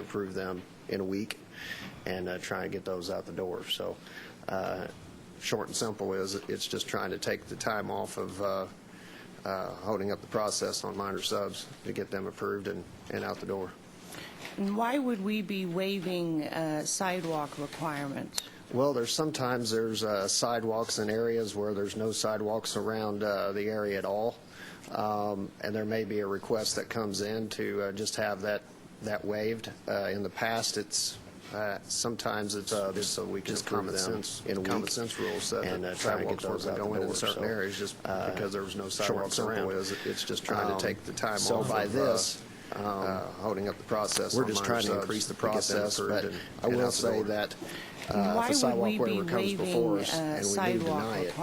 approve them in a week and try and get those out the door. So short and simple is it's just trying to take the time off of holding up the process on minor subs to get them approved and out the door. And why would we be waiving sidewalk requirements? Well, sometimes there's sidewalks in areas where there's no sidewalks around the area at all, and there may be a request that comes in to just have that waived. In the past, it's sometimes it's just so we can common sense rules and try to get those out go in certain areas just because there was no sidewalks around. It's just trying to take the time off. So by this. Holding up the process. We're just trying to increase the process, but I will say that if a sidewalk waiver comes before us and we do deny it,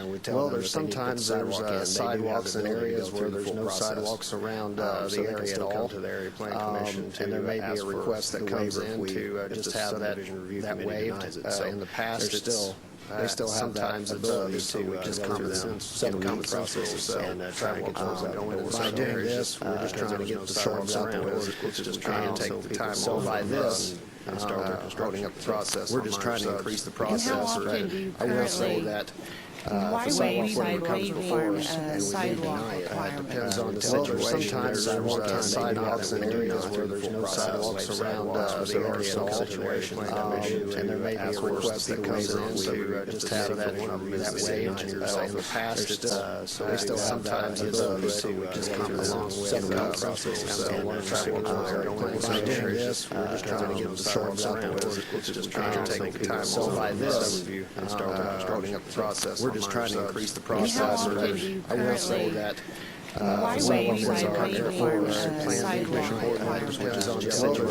we tell them that sometimes there's sidewalks in areas where there's no sidewalks around the area at all, and there may be a request that comes in to just have that waived. In the past, they still have sometimes that ability to just common sense rules and try to get those out. By doing this, we're just trying to get the sidewalks out the way. It's just trying to take the time off. So by this, holding up the process. We're just trying to increase the process. And how often do you I will say that why if a sidewalk waiver comes before us and we do deny it, it depends on the situation. Sometimes there's sidewalks in areas where there's no sidewalks around the area at all, and there may be a request that comes in to just have that waived. In the past, so they still sometimes the ability to just come along with and try to get those areas. By doing this, we're just trying to get the sidewalks out the way. It's just trying to take the time. So by this, holding up the process. We're just trying to increase the process. I will say that sidewalk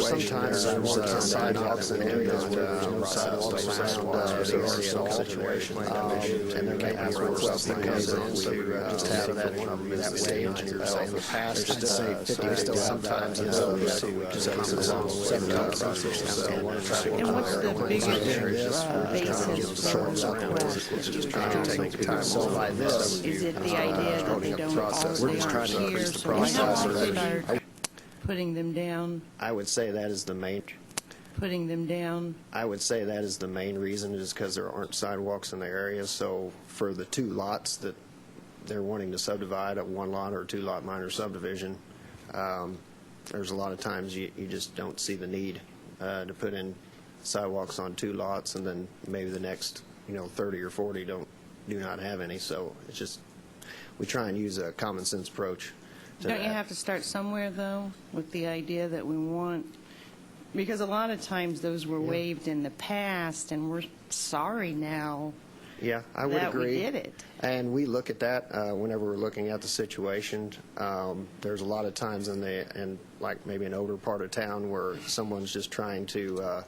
sometimes there's sidewalks in areas where there's no sidewalks around the area at all, and there may be a request that comes in to just have that waived. In the past, they still sometimes the ability to just come along with and what's the biggest basis for request? Just trying to take the time. So by this, is it the idea that they don't all just trying to increase the process. Putting them down? I would say that is the main. Putting them down? I would say that is the main reason, is because there aren't sidewalks in the area. So for the 2 lots that they're wanting to subdivide, a 1 lot or 2 lot minor subdivision, there's a lot of times you just don't see the need to put in sidewalks on 2 lots, and then maybe the next 30 or 40 do not have any. So it's just, we try and use a common sense approach to Don't you have to start somewhere, though, with the idea that we want, because a lot of times those were waived in the past, and we're sorry now Yeah, I would that agree. we did it. And we look at that whenever we're looking at the situation. There's a lot of times in like maybe an older part of town where someone's just trying to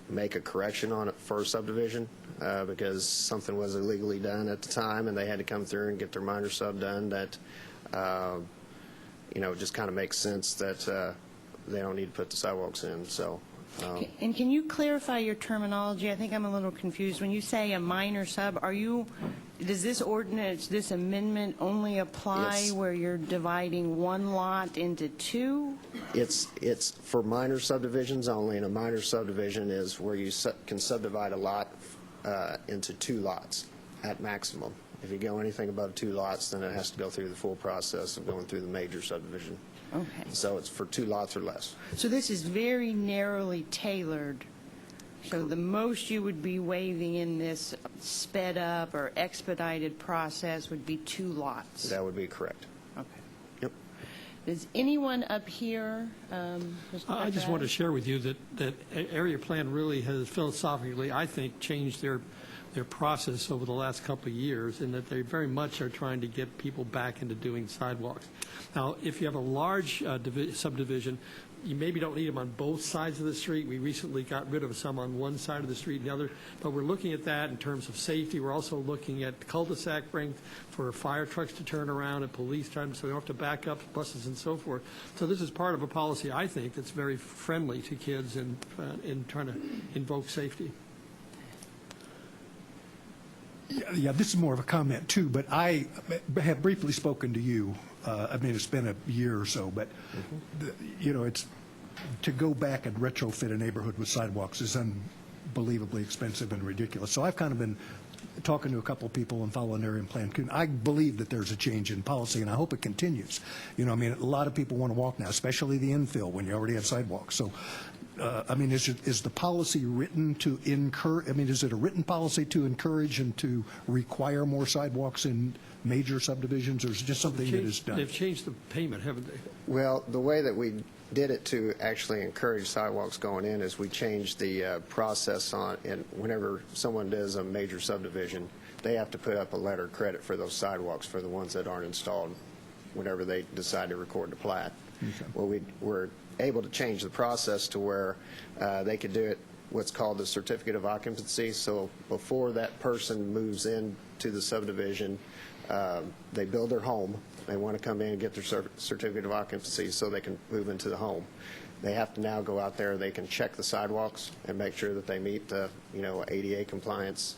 make a correction on it for a subdivision because something was illegally done at the time and they had to come through and get their minor sub done. That just kind of makes sense that they don't need to put the sidewalks in. So. And can you clarify your terminology? I think I'm a little confused. When you say a minor sub, does this ordinance, this amendment only apply Yes. where you're dividing 1 lot into 2? It's for minor subdivisions only, and a minor subdivision is where you can subdivide a lot into 2 lots at maximum. If you go anything above 2 lots, then it has to go through the full process of going through the major subdivision. Okay. So it's for 2 lots or less. So this is very narrowly tailored. So the most you would be waiving in this sped up or expedited process would be 2 lots. That would be correct. Okay. Yep. Does anyone up here? I just want to share with you that area plan really has philosophically, I think, changed their process over the last couple of years, in that they very much are trying to get people back into doing sidewalks. Now, if you have a large subdivision, you maybe don't need them on both sides of the street. We recently got rid of some on one side of the street and the other, but we're looking at that in terms of safety. We're also looking at cul-de-sac length for fire trucks to turn around and police time, so we don't have to back up buses and so forth. So this is part of a policy, I think, that's very friendly to kids and in trying to invoke safety. Yeah, this is more of a comment, too, but I have briefly spoken to you. I mean, it's been a year or so, but, it's to go back and retrofit a neighborhood with sidewalks is unbelievably expensive and ridiculous. So I've kind of been talking to a couple of people and following area plan. I believe that there's a change in policy, and I hope it continues. You know, I mean, a lot of people want to walk now, especially the infill when you already have sidewalks. So, I mean, is the policy written to encourage? I mean, is it a written policy to encourage and to require more sidewalks in major subdivisions, or is it just something that is done? They've changed the payment, haven't they? Well, the way that we did it to actually encourage sidewalks going in is we changed the process on, and whenever someone does a major subdivision, they have to put up a letter of credit for those sidewalks for the ones that aren't installed whenever they decide to record the plat. Okay. Well, we were able to change the process to where they could do it what's called the certificate of occupancy. So before that person moves into the subdivision, they build their home. They want to come in and get their certificate of occupancy so they can move into the home. They have to now go out there. They can check the sidewalks and make sure that they meet the, ADA compliance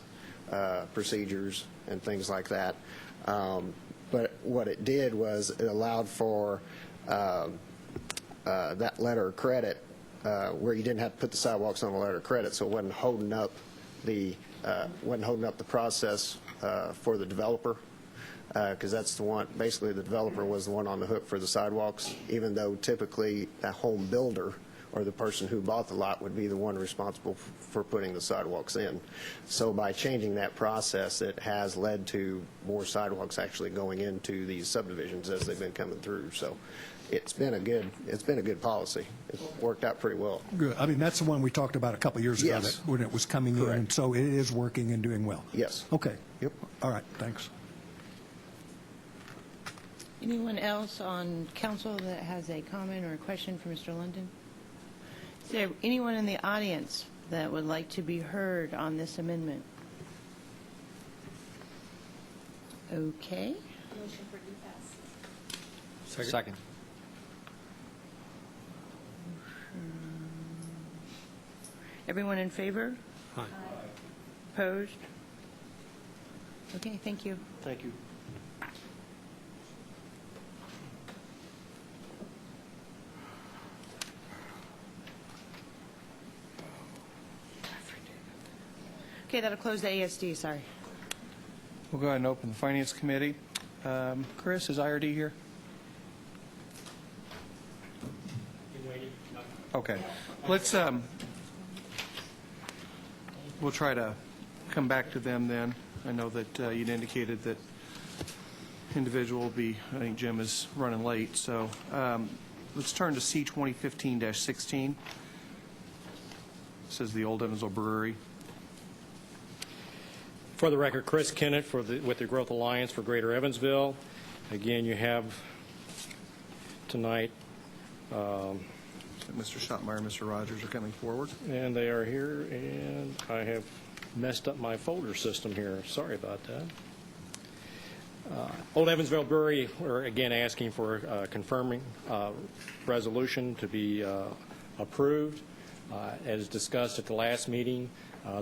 procedures and things like that. But what it did was it allowed for that letter of credit where you didn't have to put the sidewalks on a letter of credit, so it wasn't holding up the process for the developer. Because that's the one, basically the developer was the one on the hook for the sidewalks, even though typically a home builder or the person who bought the lot would be the one responsible for putting the sidewalks in. So by changing that process, it has led to more sidewalks actually going into these subdivisions as they've been coming through. So it's been a good policy. It's worked out pretty well. Good. I mean, that's the one we talked about a couple of years ago. Yes. When it was coming Correct. in, and so it is working and doing well. Yes. Okay. Yep. All right. Thanks. Anyone else on council that has a comment or a question for Mr. London? Is there anyone in the audience that would like to be heard on this amendment? Okay. Motion for E-Pass. Second. Everyone in favor? Aye. Opposed? Okay, thank you. Thank you. Okay, that'll close the ASD, sorry. We'll go ahead and open the Finance Committee. Chris, is IRD here? Okay. Let's, we'll try to come back to them then. I know that you'd indicated that individual will be, I think Jim is running late, so let's turn to C 2015-16. This is the Old Evansville Brewery. For the record, Chris Kennett with the Growth Alliance for Greater Evansville. Again, you have tonight, Mr. Schottmeyer and Mr. Rogers are coming forward. and they are here, and I have messed up my folder system here. Sorry about that. Old Evansville Brewery, we're again asking for confirming resolution to be approved. As discussed at the last meeting,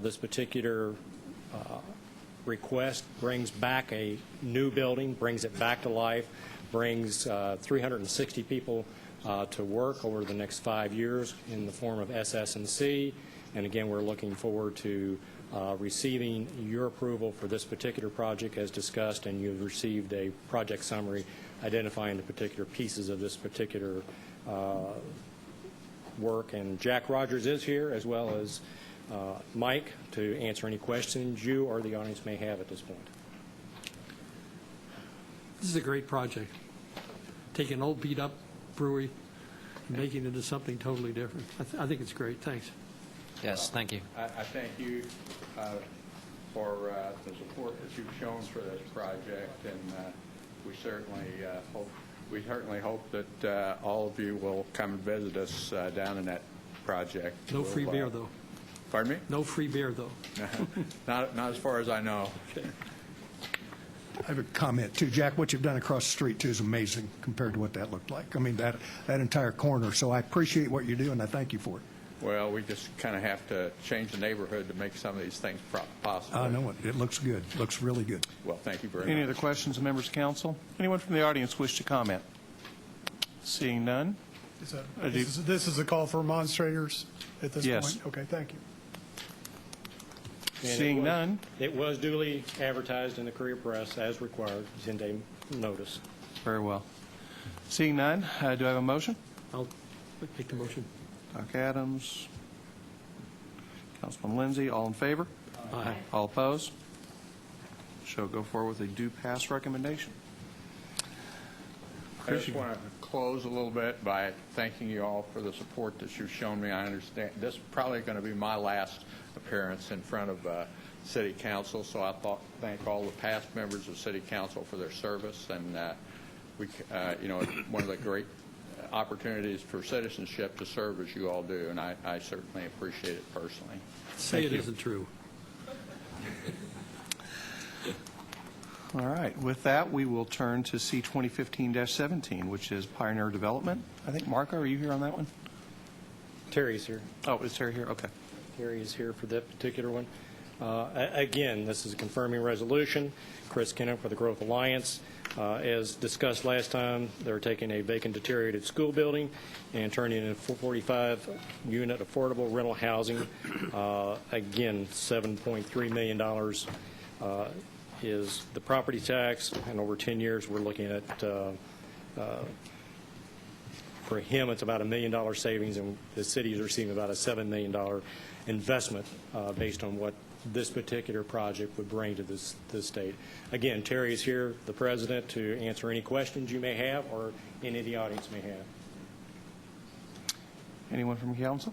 this particular request brings back a new building, brings it back to life, brings 360 people to work over the next 5 years in the form of SS&C. And again, we're looking forward to receiving your approval for this particular project as discussed, and you've received a project summary identifying the particular pieces of this particular work. And Jack Rogers is here, as well as Mike, to answer any questions you or the audience may have at this point. This is a great project. Taking an old beat-up brewery and making it into something totally different. I think it's great. Thanks. Yes, thank you. I thank you for the support that you've shown for this project, and we certainly hope that all of you will come and visit us down in that project. No free beer, though. Pardon me? No free beer, though. Not as far as I know. I have a comment, too. Jack, what you've done across the street, too, is amazing compared to what that looked like. I mean, that entire corner. So I appreciate what you do, and I thank you for it. Well, we just kind of have to change the neighborhood to make some of these things possible. I know it. It looks good. It looks really good. Well, thank you very Any much. other questions of members of council? Anyone from the audience wish to comment? Seeing none, This is a call for demonstrators at this Yes. point? Okay, thank you. And it Seeing was- none, It was duly advertised in the Courier Press as required, 10-day notice. very well. Seeing none, do I have a motion? I'll make the motion. Doc Adams, Councilman Lindsay, all in favor? Aye. All opposed? Shall go forward with a do pass recommendation. I just want to close a little bit by thanking you all for the support that you've shown me. I understand this is probably going to be my last appearance in front of City Council, so I thank all the past members of City Council for their service, and one of the great opportunities for citizenship to serve as you all do, and I certainly appreciate it personally. Say it isn't true. All right. With that, we will turn to C 2015-17, which is Pioneer Development. I think, Marco, are you here on that one? Terry's here. Oh, is Terry here? Okay. Terry is here for that particular one. Again, this is a confirming resolution. Chris Kennett for the Growth Alliance. As discussed last time, they're taking a vacant, deteriorated school building and turning it into 45-unit affordable rental housing. Again, $7.3 million is the property tax, and over 10 years, we're looking at, for him, it's about $1 million savings, and the city is receiving about a $7 million investment based on what this particular project would bring to this state. Again, Terry is here, the president, to answer any questions you may have or any of the audience may have. Anyone from council?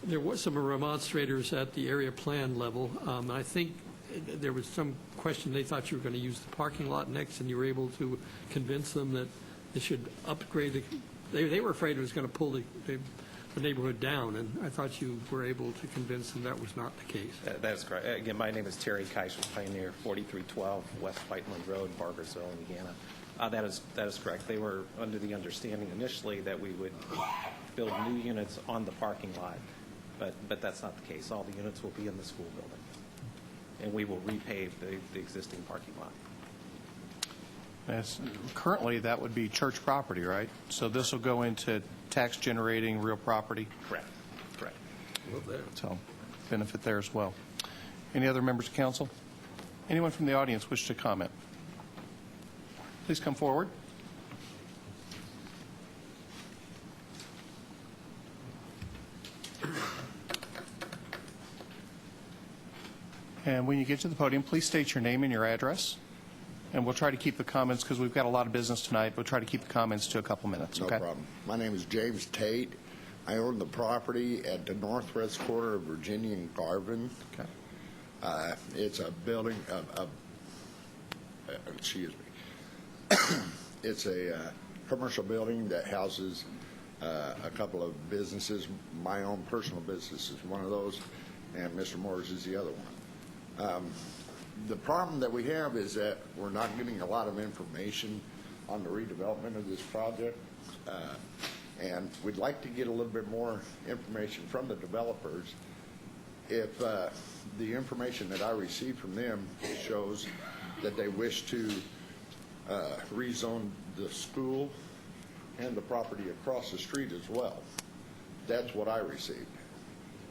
There was some remonstrators at the area plan level. I think there was some question, they thought you were going to use the parking lot next, and you were able to convince them that they should upgrade they were afraid it was going to pull the neighborhood down, and I thought you were able to convince them that was not the case. That is correct. Again, my name is Terry Keisch with Pioneer, 4312 West Whiteland Road, Barbersville, Indiana. That is correct. They were under the understanding initially that we would build new units on the parking lot, but that's not the case. All the units will be in the school building, and we will repave the existing parking lot. Yes. Currently, that would be church property, right? So this will go into tax-generating real property? Correct. Correct. So benefit there as well. Any other members of council? Anyone from the audience wish to comment? Please come forward. And when you get to the podium, please state your name and your address. And we'll try to keep the comments, because we've got a lot of business tonight, we'll try to keep the comments to a couple minutes, okay? No problem. My name is James Tate. I own the property at the northwest corner of Virginia and Garvin. Okay. It's a building, excuse me. It's a commercial building that houses a couple of businesses. My own personal business is one of those, and Mr. Moore's is the other one. The problem that we have is that we're not getting a lot of information on the redevelopment of this project, and we'd like to get a little bit more information from the developers. If the information that I received from them shows that they wish to rezone the school and the property across the street as well, that's what I received.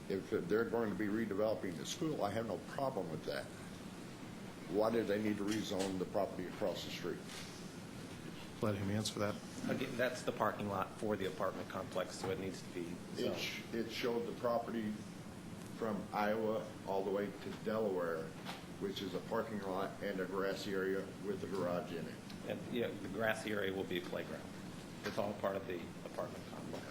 If they're going to be redeveloping the school, I have no problem with that. Why do they need to rezone the property across the street? Let him answer that. Again, that's the parking lot for the apartment complex, so it needs to be zoned. It showed the property from Iowa all the way to Delaware, which is a parking lot and a grassy area with a garage in it. And, yeah, the grassy area will be a playground. It's all part of the apartment complex.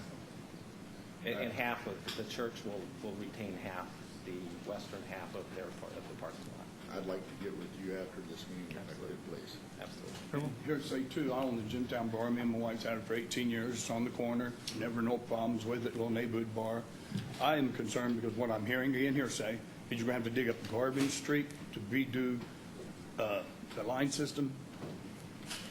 And half of the church will retain half, the western half of their part of the parking lot. I'd like to get with you after this meeting, if I could, please. Absolutely. Here to say, too, I own the Jimtown Bar. Me and my wife's had it for 18 years. It's on the corner. Never no problems with it. Little neighborhood bar. I am concerned because what I'm hearing in here say is you're going to have to dig up Garvin Street to redo the line system.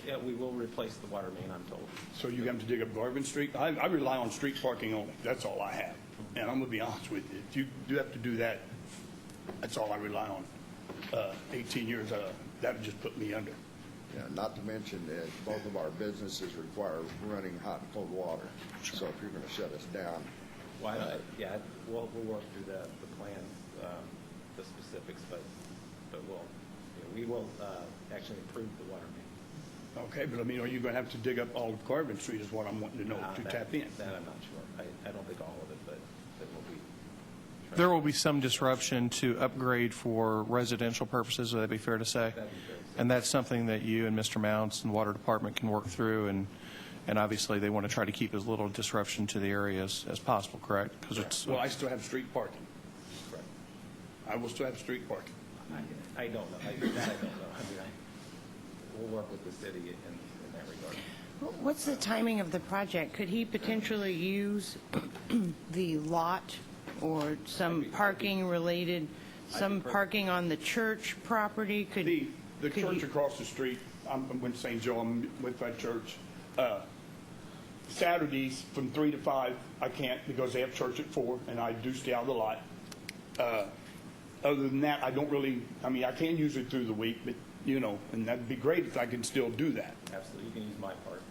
Yeah, we will replace the water main, I'm told. So you have to dig up Garvin Street? I rely on street parking only. That's all I have. And I'm going to be honest with you. If you do have to do that, that's all I rely on. 18 years, that would just put me under. Not to mention that both of our businesses require running hot and cold water. So if you're going to shut us down, Why not? Yeah, we'll work through the plan, the specifics, but we will actually improve the water main. Okay, but I mean, are you going to have to dig up all of Carbon Street is what I'm wanting to know to tap in? That I'm not sure. I don't think all of it, but we'll be. There will be some disruption to upgrade for residential purposes, would that be fair to say? That'd be fair to say. And that's something that you and Mr. Mounts and the Water Department can work through, and obviously they want to try to keep as little disruption to the area as possible, correct? Because it's Well, I still have street parking. Correct. I will still have street parking. I don't know. I don't know. I mean, we'll work with the city in that regard. What's the timing of the project? Could he potentially use the lot or some parking related, some parking on the church property? Could The church across the street, I'm with St. Joe, I'm with that church. Saturdays from 3 to 5, I can't because they have church at 4, and I do stay out of the lot. Other than that, I don't really, I mean, I can use it through the week, but, and that'd be great if I can still do that. Absolutely. You can use my part.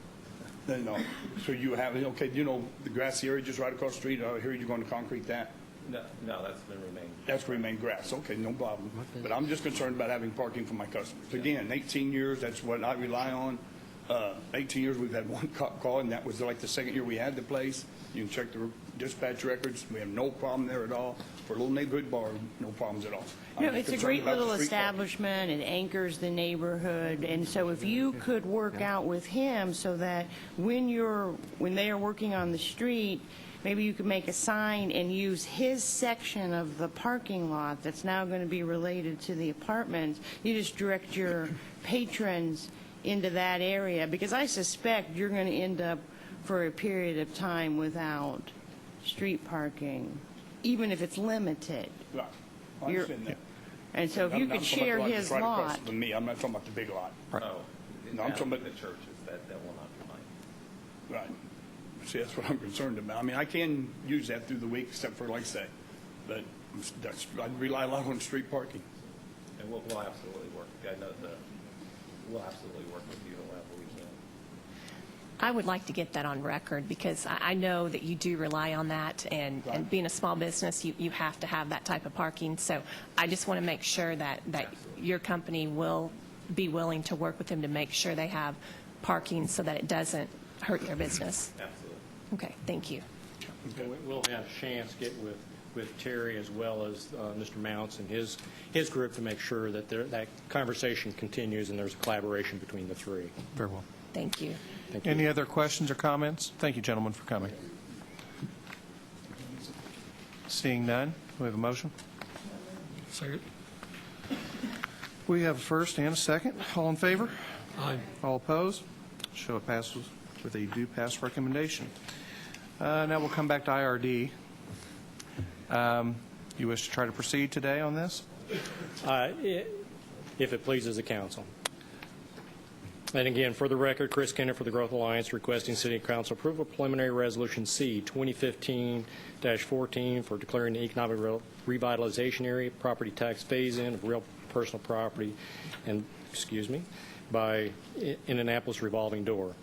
So you have, okay, the grassy area just right across the street, I hear you're going to concrete that. No, that's going to remain. That's going to remain grass. Okay, no problem. But I'm just concerned about having parking for my customers. Again, 18 years, that's what I rely on. 18 years, we've had one cop call, and that was like the second year we had the place. You can check the dispatch records. We have no problem there at all. For a little neighborhood bar, no problems at all. No, it's a great little establishment. It anchors the neighborhood. And so if you could work out with him so that when they are working on the street, maybe you could make a sign and use his section of the parking lot that's now going to be related to the apartments. You just direct your patrons into that area, because I suspect you're going to end up for a period of time without street parking, even if it's limited. Right. I understand that. And so if you could share his right lot. across from me. I'm not talking about the big lot. No, I'm talking about the churches that will not be mine. Right. See, that's what I'm concerned about. I mean, I can use that through the week, except for, like I say, but I rely a lot on street parking. And we'll absolutely work. I know we'll absolutely work with you however we can. I would like to get that on record, because I know that you do rely on that, and being a small business, you have to have that type of parking. So I just want to make sure that your company will be willing to work with them to make sure they have parking so that it doesn't hurt their business. Absolutely. Okay, thank you. We'll have a chance to get with Terry as well as Mr. Mounts and his group to make sure that that conversation continues and there's a collaboration between the three. Very well. Thank you. Thank you. Any other questions or comments? Thank you, gentlemen, for coming. Seeing none, we have a motion. Second. We have a first and a second. All in favor? Aye. All opposed? Show it passes with a do pass recommendation. Now we'll come back to IRD. You wish to try to proceed today on this? If it pleases the council. And again, for the record, Chris Kenner for the Growth Alliance requesting City Council approval of preliminary resolution C 2015-14 for declaring the economic revitalization area property tax phase-in of real personal property and, by Indianapolis Revolving Door.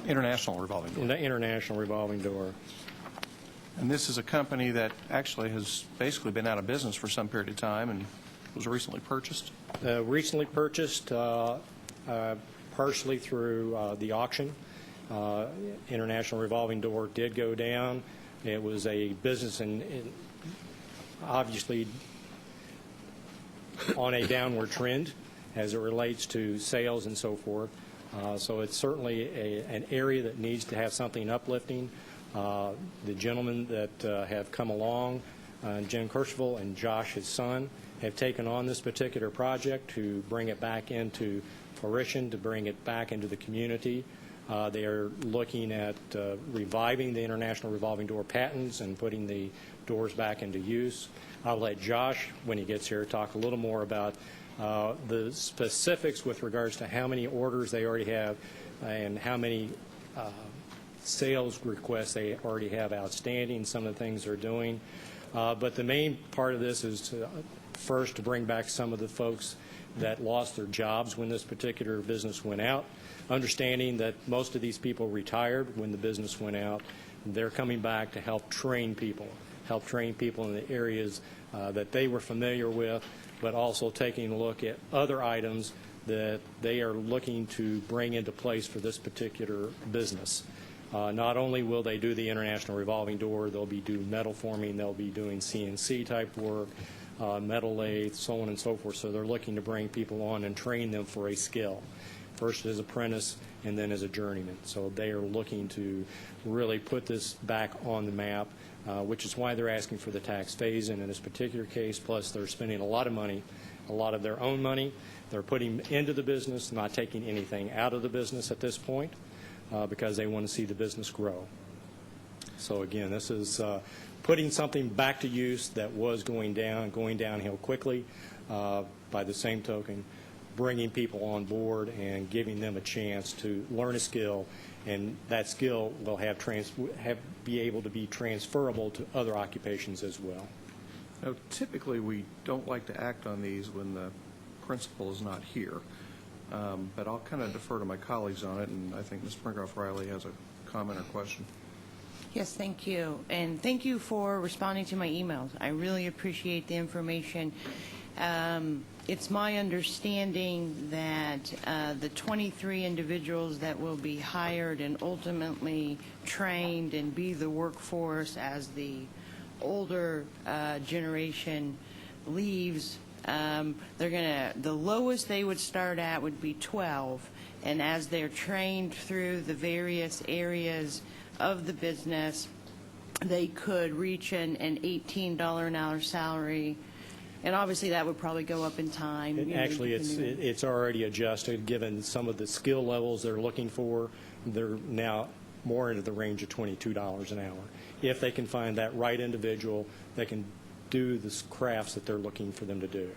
International revolving door. In the International Revolving Door. And this is a company that actually has basically been out of business for some period of time and was recently purchased. Recently purchased partially through the auction. International Revolving Door did go down. It was a business and obviously on a downward trend as it relates to sales and so forth. So it's certainly an area that needs to have something uplifting. The gentlemen that have come along, Jim Kirschville and Josh, his son, have taken on this particular project to bring it back into fruition, to bring it back into the community. They are looking at reviving the International Revolving Door patents and putting the doors back into use. I'll let Josh, when he gets here, talk a little more about the specifics with regards to how many orders they already have and how many sales requests they already have outstanding, some of the things they're doing. But the main part of this is to first to bring back some of the folks that lost their jobs when this particular business went out, understanding that most of these people retired when the business went out. They're coming back to help train people in the areas that they were familiar with, but also taking a look at other items that they are looking to bring into place for this particular business. Not only will they do the international revolving door, they'll be doing metal forming, they'll be doing CNC type work, metal lathe, so on and so forth. So they're looking to bring people on and train them for a skill, first as apprentice and then as a journeyman. So they are looking to really put this back on the map, which is why they're asking for the tax phase-in in this particular case. Plus, they're spending a lot of money, a lot of their own money. They're putting into the business, not taking anything out of the business at this point, because they want to see the business grow. So again, this is putting something back to use that was going downhill quickly. By the same token, bringing people on board and giving them a chance to learn a skill, and that skill will be able to be transferable to other occupations as well. Now, typically, we don't like to act on these when the principal is not here, but I'll kind of defer to my colleagues on it, and I think Ms. Springroff-Riley has a comment or question. Yes, thank you. And thank you for responding to my emails. I really appreciate the information. It's my understanding that the 23 individuals that will be hired and ultimately trained and be the workforce as the older generation leaves, the lowest they would start at would be 12, and as they're trained through the various areas of the business, they could reach an $18 an hour salary, and obviously that would probably go up in time. Actually, it's already adjusted given some of the skill levels they're looking for. They're now more into the range of $22 an hour. If they can find that right individual that can do the crafts that they're looking for them to do.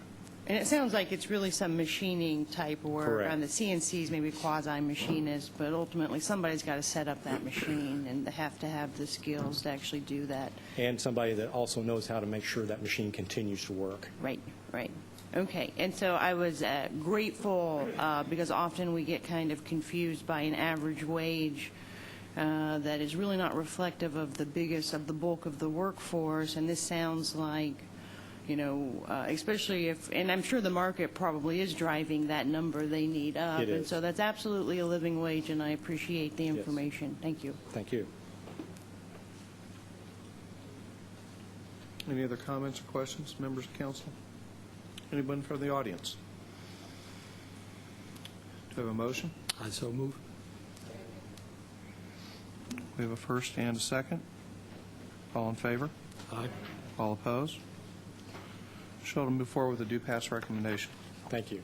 And it sounds like it's really some machining type work. Correct. On the CNCs, maybe quasi-machinist, but ultimately somebody's got to set up that machine, and they have to have the skills to actually do that. And somebody that also knows how to make sure that machine continues to work. Right, right. Okay, and so I was grateful because often we get kind of confused by an average wage that is really not reflective of the bulk of the workforce, and this sounds like, you know, especially if, and I'm sure the market probably is driving that number they need up. It is. And so that's absolutely a living wage, and I appreciate the information. Yes. Thank you. Thank you. Any other comments or questions, members of council? Anyone from the audience? Do we have a motion? I so move. We have a first and a second. All in favor? Aye. All opposed? Shall move forward with a due pass recommendation. Thank you.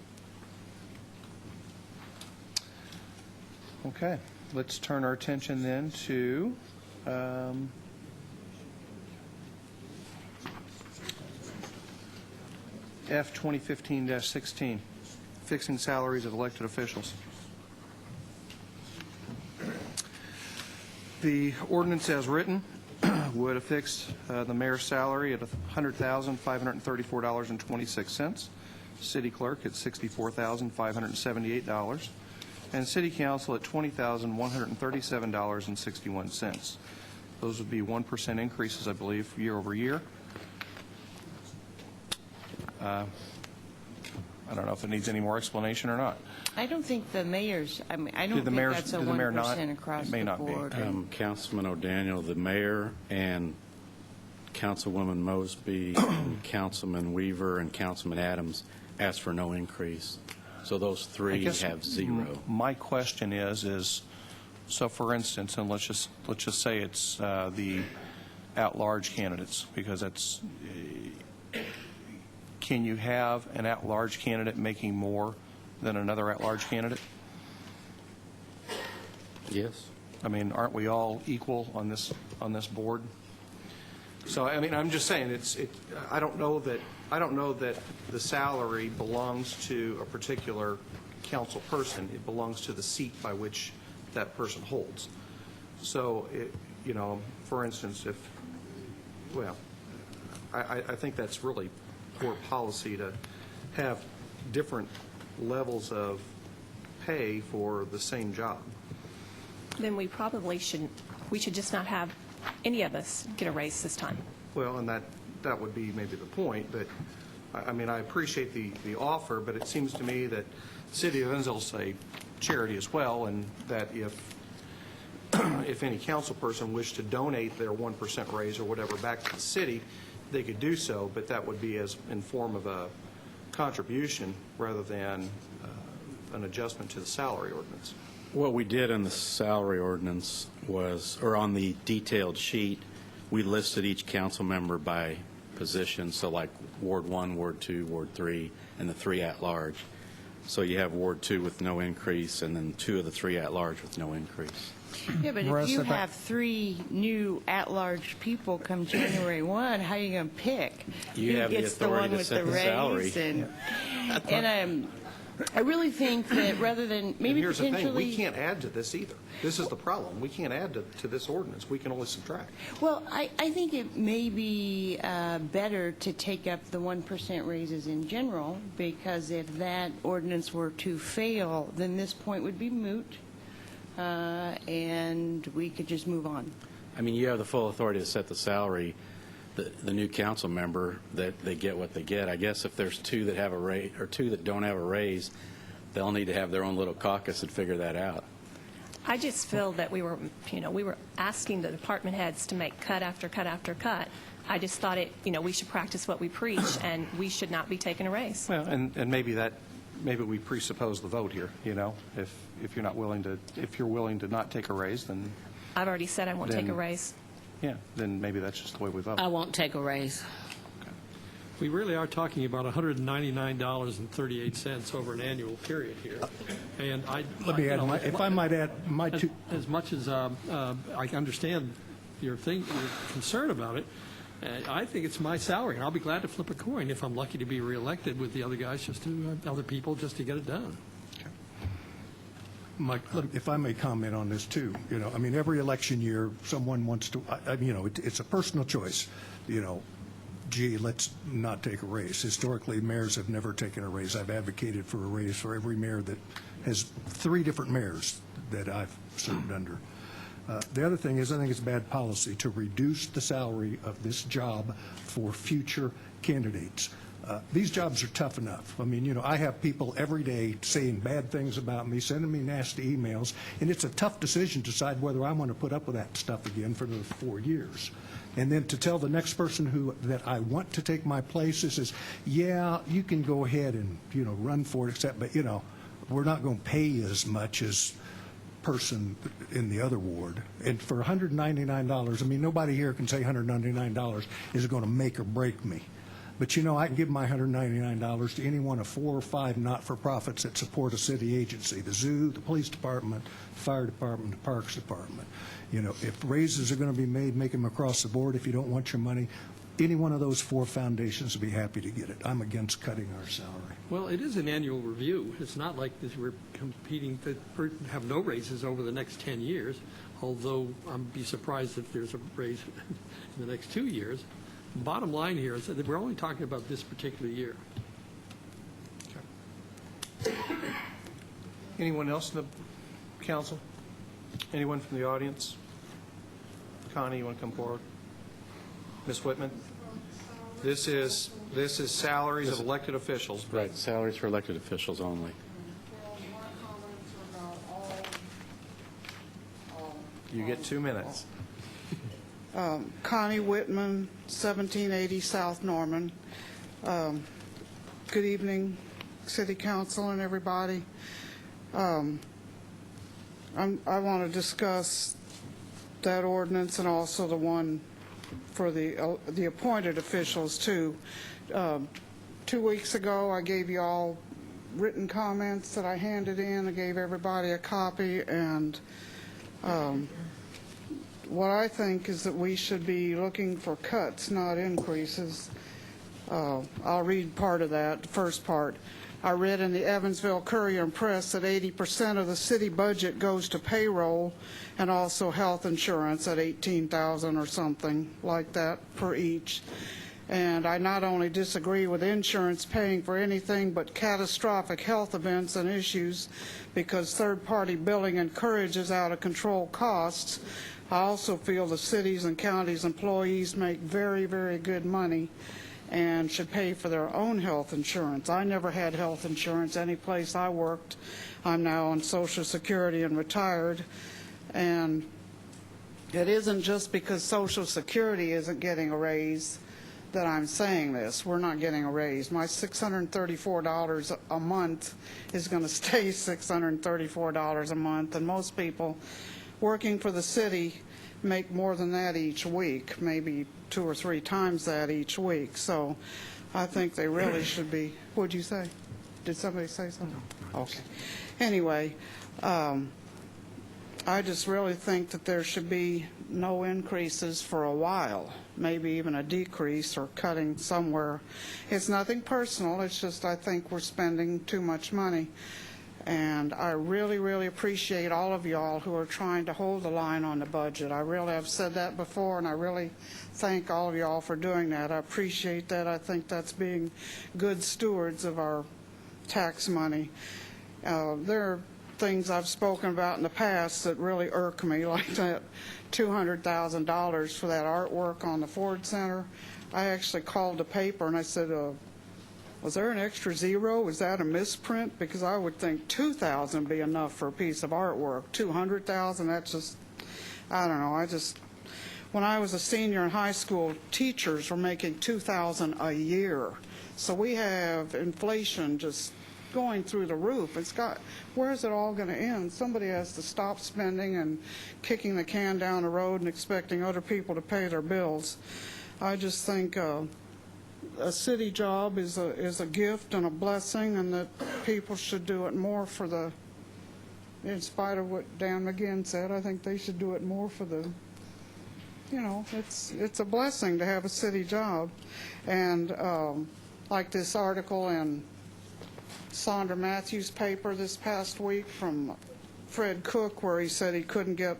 Okay, let's turn our attention then to F 2015-16, fixing salaries of elected officials. The ordinance as written would have fixed the mayor's salary at $100,534.26, city clerk at $64,578, and city council at $20,137.61. Those would be 1% increases, I believe, year over year. I don't know if it needs any more explanation or not. I don't think the mayor's, I mean, I don't think that's a 1% across the board. Councilman O'Daniel, the mayor and Councilwoman Mosby and Councilman Weaver and Councilman Adams asked for no increase. So those three have zero. My question is so for instance, and let's just say it's the at-large candidates, because that's can you have an at-large candidate making more than another at-large candidate? Yes. I mean, aren't we all equal on this board? So I mean, I'm just saying I don't know that the salary belongs to a particular council person. It belongs to the seat by which that person holds. So you know, for instance, I think that's really poor policy to have different levels of pay for the same job. Then we probably should just not have any of us get a raise this time. Well, and that would be maybe the point, but, I mean, I appreciate the offer, but it seems to me that the City of Evansville is a charity as well, and that if any council person wished to donate their 1% raise or whatever back to the city, they could do so, but that would be as in form of a contribution rather than an adjustment to the salary ordinance. What we did in the salary ordinance was, or on the detailed sheet, we listed each council member by position, so like Ward 1, Ward 2, Ward 3, and the 3 at-large. So you have Ward 2 with no increase, and then 2 of the 3 at-large with no increase. Yeah, but if you have 3 new at-large people come January 1, how are you going to pick? You have the gets the authority one to with set the the salary. raise? And I really think that rather than And maybe here's the thing, potentially... we can't add to this either. This is the problem. We can't add to this ordinance. We can only subtract. Well, I think it may be better to take up the 1% raises in general, because if that ordinance were to fail, then this point would be moot, and we could just move on. I mean, you have the full authority to set the salary. The new council member, that they get what they get. I guess if there's 2 that have a raise or 2 that don't have a raise, they'll need to have their own little caucus and figure that out. I just feel that we were asking the department heads to make cut after cut after cut. I just thought we should practice what we preach, and we should not be taking a raise. Well, and maybe we presuppose the vote here, if you're not willing to, if you're willing to not take a raise, then, I've already said I won't take a Then- raise. yeah, then maybe that's just the way we vote. I won't take a raise. We really are talking about $199.38 over an annual period here. And Let me add, if I might add, my 2... As much as I understand your concern about it, I think it's my salary, and I'll be glad to flip a coin if I'm lucky to be reelected with the other guys, other people, just to get it done. Mike, if I may comment on this too, I mean, every election year, someone wants to, it's a personal choice, gee, let's not take a raise. Historically, mayors have never taken a raise. I've advocated for a raise for every mayor that has 3 different mayors that I've served under. The other thing is, I think it's bad policy to reduce the salary of this job for future candidates. These jobs are tough enough. I mean, I have people every day saying bad things about me, sending me nasty emails, and it's a tough decision to decide whether I want to put up with that stuff again for another 4 years. And then to tell the next person that I want to take my place is, yeah, you can go ahead and, run for it, but, we're not going to pay you as much as person in the other ward. And for $199, I mean, nobody here can say $199 is going to make or break me. But, I can give my $199 to any one of 4 or 5 not-for-profits that support a city agency, the zoo, the police department, the fire department, the parks department. If raises are going to be made, make them across the board. If you don't want your money, any one of those 4 foundations will be happy to get it. I'm against cutting our salary. Well, it is an annual review. It's not like we're competing to have no raises over the next 10 years, although I'd be surprised if there's a raise in the next 2 years. Bottom line here is that we're only talking about this particular year. Anyone else in the council? Anyone from the audience? Connie, you want to come forward? Ms. Whitman? This is salaries of elected officials. Right, salaries for elected officials only. You get 2 minutes. Connie Whitman, 1780 South Norman. Good evening, City Council and everybody. I want to discuss that ordinance and also the one for the appointed officials too. 2 weeks ago, I gave you all written comments that I handed in. I gave everybody a copy, and what I think is that we should be looking for cuts, not increases. I'll read part of that, the first part. I read in the Evansville Courier and Press that 80% of the city budget goes to payroll and also health insurance at $18,000 or something like that per each. And I not only disagree with insurance paying for anything but catastrophic health events and issues because third-party billing encourages out-of-control costs, I also feel the cities and counties' employees make very, very good money and should pay for their own health insurance. I never had health insurance any place I worked. I'm now on Social Security and retired. And it isn't just because Social Security isn't getting a raise that I'm saying this. We're not getting a raise. My $634 a month is going to stay $634 a month, and most people working for the city make more than that each week, maybe 2 or 3 times that each week. So I think they really should be. What'd you say? Did somebody say something? Okay. Anyway, I just really think that there should be no increases for a while, maybe even a decrease or cutting somewhere. It's nothing personal. It's just I think we're spending too much money. And I really, really appreciate all of y'all who are trying to hold the line on the budget. I really have said that before, and I really thank all of y'all for doing that. I appreciate that. I think that's being good stewards of our tax money. There are things I've spoken about in the past that really irk me, like that $200,000 for that artwork on the Ford Center. I actually called the paper and I said, was there an extra zero? Was that a misprint? Because I would think 2,000 would be enough for a piece of artwork. 200,000, that's just, I don't know. When I was a senior in high school, teachers were making 2,000 a year. So we have inflation just going through the roof. Where is it all going to end? Somebody has to stop spending and kicking the can down the road and expecting other people to pay their bills. I just think a city job is a gift and a blessing, and that people should do it more for the, in spite of what Dan McGinn said, I think they should do it more for the, it's a blessing to have a city job. And like this article in Sandra Matthews' paper this past week from Fred Cook, where he said he couldn't get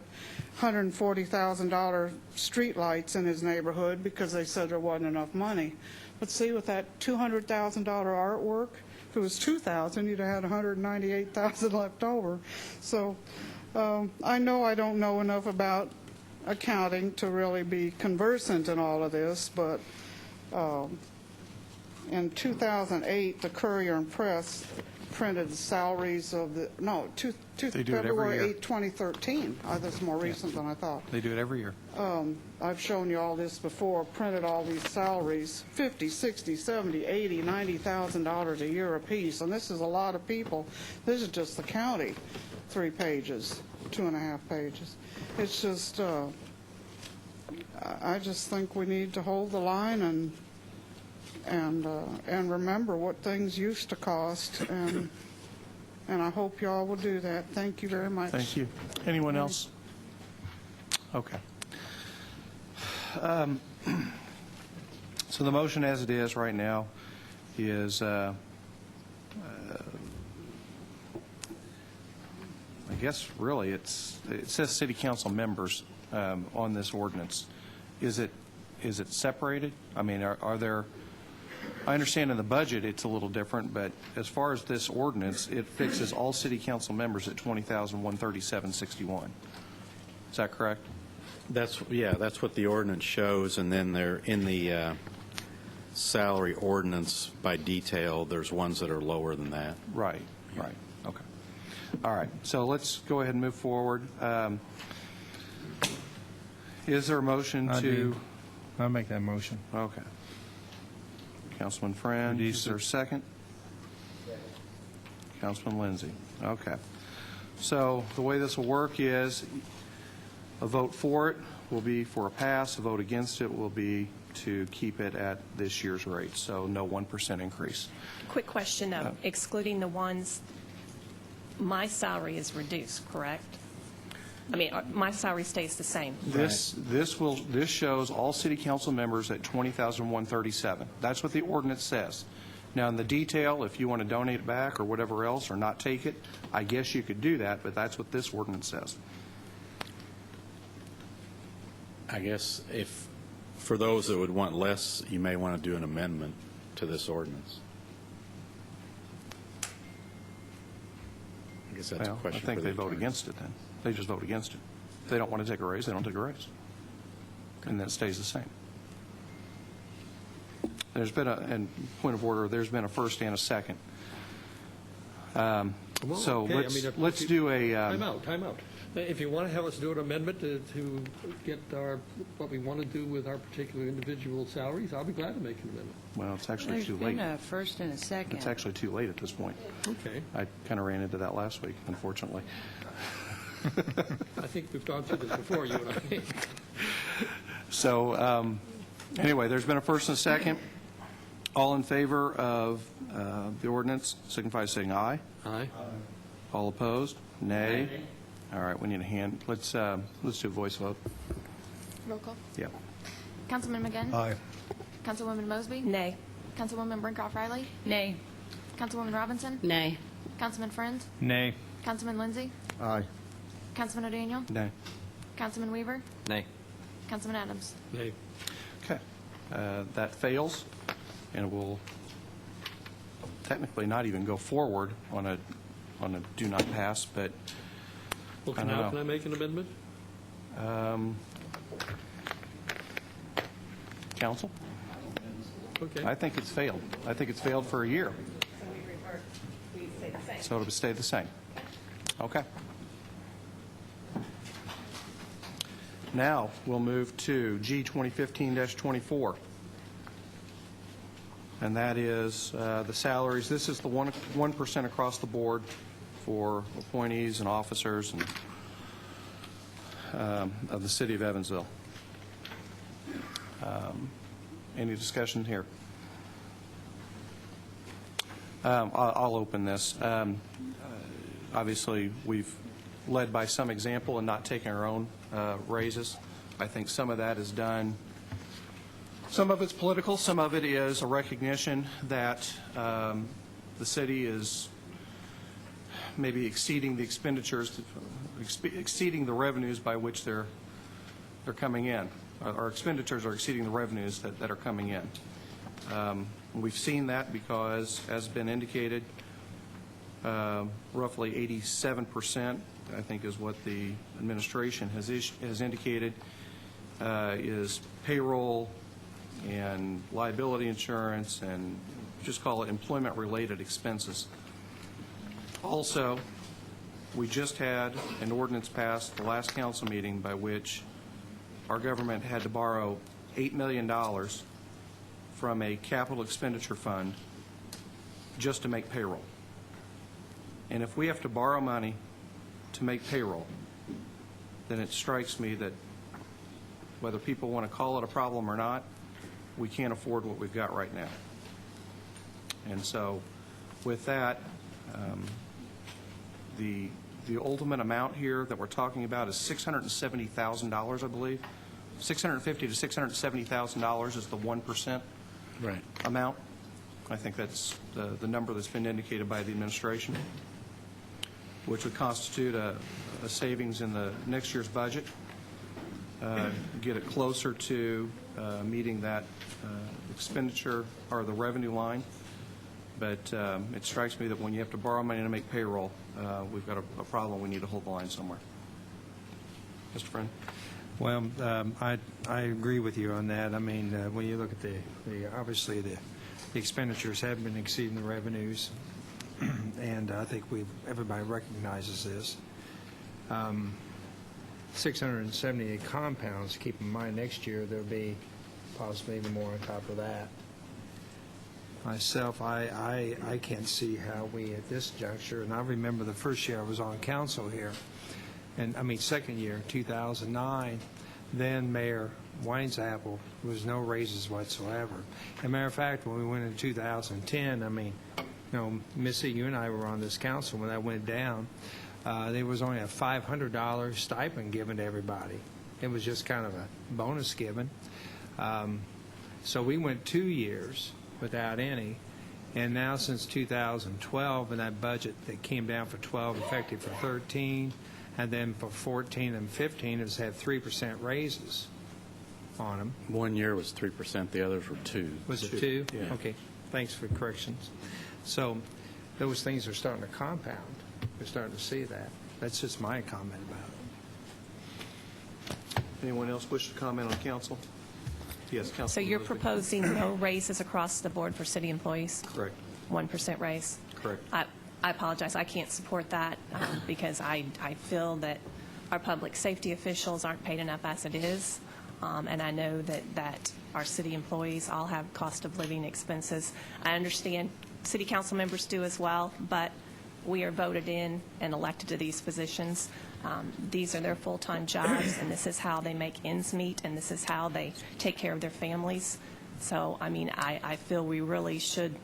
$140,000 street lights in his neighborhood because they said there wasn't enough money. But see, with that $200,000 artwork, if it was $2,000, you'd have had $198,000 left over. So I know I don't know enough about accounting to really be conversant in all of this, but in 2008, the Courier and Press printed the salaries of the, February 8, 2013. That's more recent than I thought. They do it every year. I've shown you all this before, printed all these salaries, $50, $60, $70, $80, $90,000 a year apiece, and this is a lot of people. This is just the county, 3 pages, 2.5 pages. It's just, I just think we need to hold the line and remember what things used to cost, and I hope y'all will do that. Thank you very much. Thank you. Anyone else? Okay. So the motion as it is right now is, I guess really it says city council members on this ordinance. Is it separated? I mean, are there, I understand in the budget it's a little different, but as far as this ordinance, it fixes all city council members at $20,137.61. Is that correct? That's what the ordinance shows, and then they're in the salary ordinance by detail. There's ones that are lower than that. Right. Okay. All right. So let's go ahead and move forward. Is there a motion to? I'll make that motion. Okay. Councilman Friend, is there a second? Councilman Lindsay. Okay. So the way this will work is a vote for it will be for a pass. A vote against it will be to keep it at this year's rate, so no 1% increase. Quick question, though. Excluding the ones, my salary is reduced, correct? I mean, my salary stays the same. This shows all city council members at $20,137. That's what the ordinance says. Now, in the detail, if you want to donate it back or whatever else or not take it, I guess you could do that, but that's what this ordinance says. I guess if For those that would want less, you may want to do an amendment to this ordinance. I guess that's a Well, I question think for the they vote attorneys. against it then. They just vote against it. If they don't want to take a raise, they don't take a raise. And then it stays the same. There's been and point of order, there's been a first and a second. Well, So okay, I mean, let's do a... Time out. If you want to have us do an amendment to get what we want to do with our particular individual salaries, I'll be glad to make an amendment. Well, it's actually There's too late. been a first and a second. It's actually too late at this point. Okay. I kind of ran into that last week, unfortunately. I think we've gone through this before, you and I. So anyway, there's been a first and a second. All in favor of the ordinance, signify by saying aye. Aye. All opposed? Nay. All right, we need a hand. Let's do a voice vote. Roll call. Yeah. Councilman McGinn? Aye. Councilwoman Mosby? Nay. Councilwoman Brincroft Riley? Nay. Councilwoman Robinson? Nay. Councilman Friend? Nay. Councilman Lindsay? Aye. Councilman O'Daniel? Nay. Councilman Weaver? Nay. Councilman Adams? Nay. Okay. That fails, and will technically not even go forward on a do not pass, but Well, I don't now know. can I make an amendment? Council? Okay. I think it's failed. I think it's failed for a year. So it'll stay the same. Okay. Now, we'll move to G 2015-24. And that is the salaries. This is the 1% across the board for appointees and officers and of the city of Evansville. Any discussion here? I'll open this. Obviously, we've led by some example and not taking our own raises. I think some of that is done. Some of it's political. Some of it is a recognition that the city is maybe exceeding the expenditures, exceeding the revenues by which they're coming in. Our expenditures are exceeding the revenues that are coming in. We've seen that because, as been indicated, roughly 87%, I think is what the administration has indicated, is payroll and liability insurance and just call it employment-related expenses. Also, we just had an ordinance passed the last council meeting by which our government had to borrow $8 million from a capital expenditure fund just to make payroll. And if we have to borrow money to make payroll, then it strikes me that whether people want to call it a problem or not, we can't afford what we've got right now. And so with that, the ultimate amount here that we're talking about is $670,000, I believe. $650,000 to $670,000 is the 1% Right. amount. I think that's the number that's been indicated by the administration, which would constitute a savings in the next year's budget, get it closer to meeting that expenditure or the revenue line. But it strikes me that when you have to borrow money to make payroll, we've got a problem. We need to hold the line somewhere. Mr. Friend? Well, I agree with you on that. I mean, when you look at obviously the expenditures have been exceeding the revenues, and I think everybody recognizes this. 678 compounds. Keep in mind, next year there'll be possibly even more on top of that. Myself, I can't see how we at this juncture, and I remember the first year I was on council here, and I mean second year, 2009, then Mayor Weinzapple was no raises whatsoever. As a matter of fact, when we went into 2010, I mean, you know, Missy, you and I were on this council when that went down. There was only a $500 stipend given to everybody. It was just kind of a bonus given. So we went 2 years without any, and now since 2012, and that budget that came down for 12, effective for 13, and then for 14 and 15 has had 3% raises. on them. 1 year was 3%, the others were 2%. Was it 2? Yeah. Okay, thanks for corrections. So those things are starting to compound. We're starting to see that. That's just my comment about it. Anyone else wish to comment on council? Yes, Councilman So you're Mosby. proposing no raises across the board for city employees? Correct. 1% raise? Correct. I apologize, I can't support that because I feel that our public safety officials aren't paid enough as it is, and I know that our city employees all have cost of living expenses. I understand city council members do as well, but we are voted in and elected to these positions. These are their full-time jobs, and this is how they make ends meet, and this is how they take care of their families. So, I mean, I feel we really should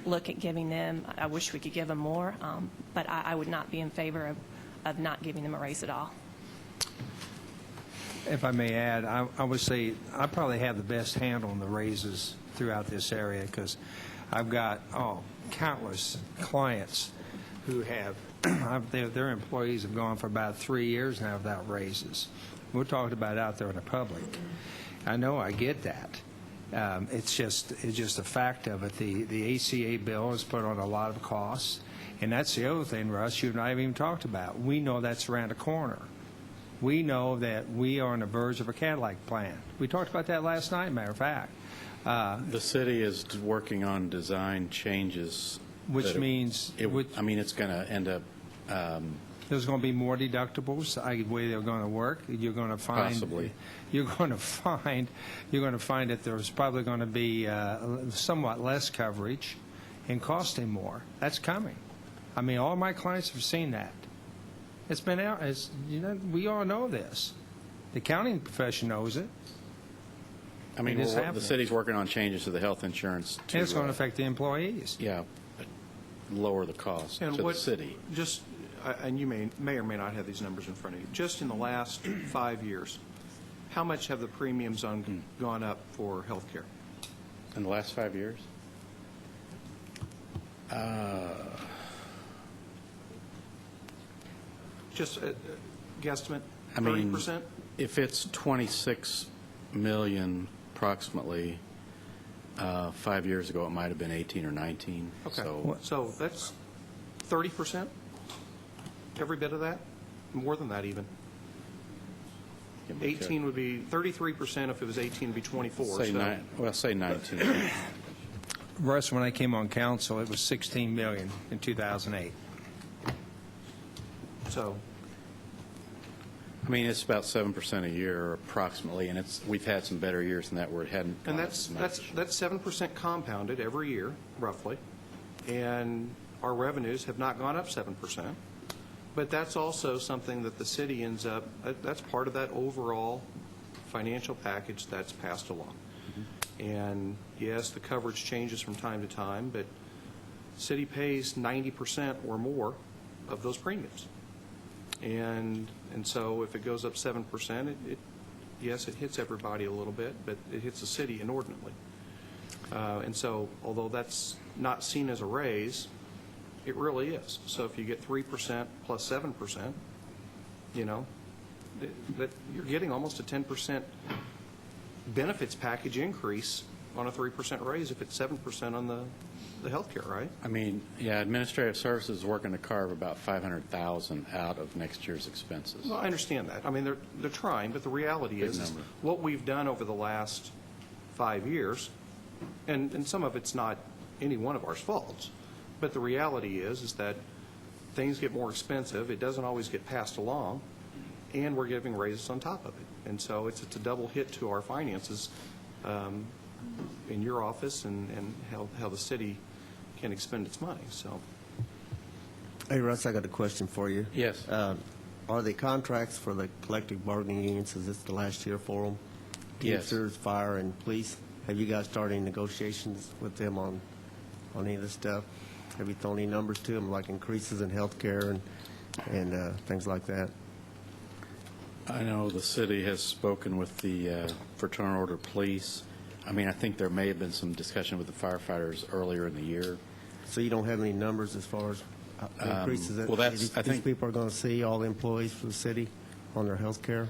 look at giving them, I wish we could give them more, but I would not be in favor of not giving them a raise at all. If I may add, I would say I probably have the best handle on the raises throughout this area because I've got countless clients who have, their employees have gone for about 3 years now without raises. We're talking about out there in the public. I know I get that. It's just a fact of it. The ACA bill has put on a lot of costs, and that's the other thing, Russ, you and I have even talked about. We know that's around the corner. We know that we are on the verge of a Cadillac plan. We talked about that last night, matter of fact. The city is working on design changes. Which means... I mean, it's going to end up... there's going to be more deductibles, the way they're going to work. You're going to find... Possibly. You're going to find that there's probably going to be somewhat less coverage and costing more. That's coming. I mean, all my clients have seen that. It's been out. We all know this. The accounting profession knows it. I mean, the city's working on changes to the health insurance. And it's going to affect the employees. Yeah, lower the cost to the city. Just, and you may or may not have these numbers in front of you. Just in the last 5 years, how much have the premiums gone up for health care? In the last 5 years? Just a guesstimate, 30%? I mean, if it's 26 million approximately, 5 years ago it might have been 18 or 19. Okay, so that's 30%? Every bit of that? More than that even. 18 would be 33%. If it was 18, would be 24. Say 19. Russ, when I came on council, it was $16 million in 2008. So, I mean, it's about 7% a year approximately, and we've had some better years than that where it hadn't. and that's 7% compounded every year, roughly, and our revenues have not gone up 7%. But that's also something that the city ends up, that's part of that overall financial package that's passed along. And yes, the coverage changes from time to time, but city pays 90% or more of those premiums. And so if it goes up 7%, yes, it hits everybody a little bit, but it hits the city inordinately. And so although that's not seen as a raise, it really is. So if you get 3% plus 7%, that you're getting almost a 10% benefits package increase on a 3% raise if it's 7% on the health care, right? I mean, yeah, administrative services is working to carve about $500,000 out of next year's expenses. Well, I understand that. I mean, they're trying, but the reality is what we've done over the last 5 years, and some of it's not any one of our faults, but the reality is that things get more expensive. It doesn't always get passed along, and we're giving raises on top of it. And so it's a double hit to our finances in your office and how the city can expend its money. So, hey, Russ, I got a question for you. Yes. Are the contracts for the collective bargaining unions, is this the last year for them? Yes. Teamsters, fire, and police? Have you guys started any negotiations with them on any of this stuff? Have you thrown any numbers to them, like increases in health care and things like that? I know the city has spoken with the Fraternal Order Police. I mean, I think there may have been some discussion with the firefighters earlier in the year. So you don't have any numbers as far as increases that well, these people are going to see, all the employees for the city, on their health care?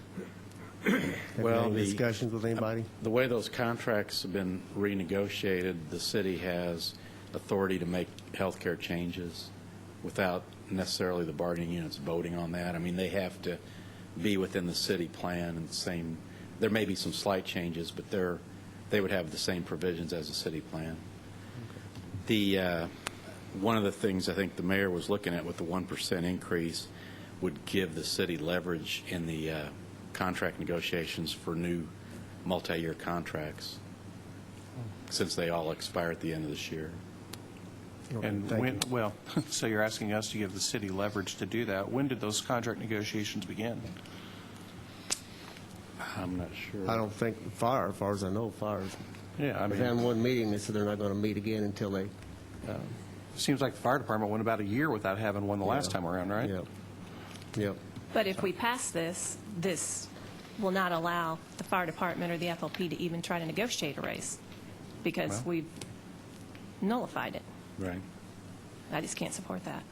Well, any discussions with anybody? The way those contracts have been renegotiated, the city has authority to make healthcare changes without necessarily the bargaining units voting on that. I mean, they have to be within the city plan and same. There may be some slight changes, but they would have the same provisions as the city plan. The one of the things I think the mayor was looking at with the 1% increase would give the city leverage in the contract negotiations for new multi-year contracts, since they all expire at the end of this year. And when, well, so you're asking us to give the city leverage to do that. When did those contract negotiations begin? I'm not sure. I don't think fire, as far as I know, fire's. Yeah, I They mean, had one meeting, they said they're not going to meet again until they. it seems like the fire department went about a year without having one the last time around, right? Yep. Yep. But if we pass this, this will not allow the fire department or the FLP to even try to negotiate a raise because Well. we've nullified it. Right. I just can't support that.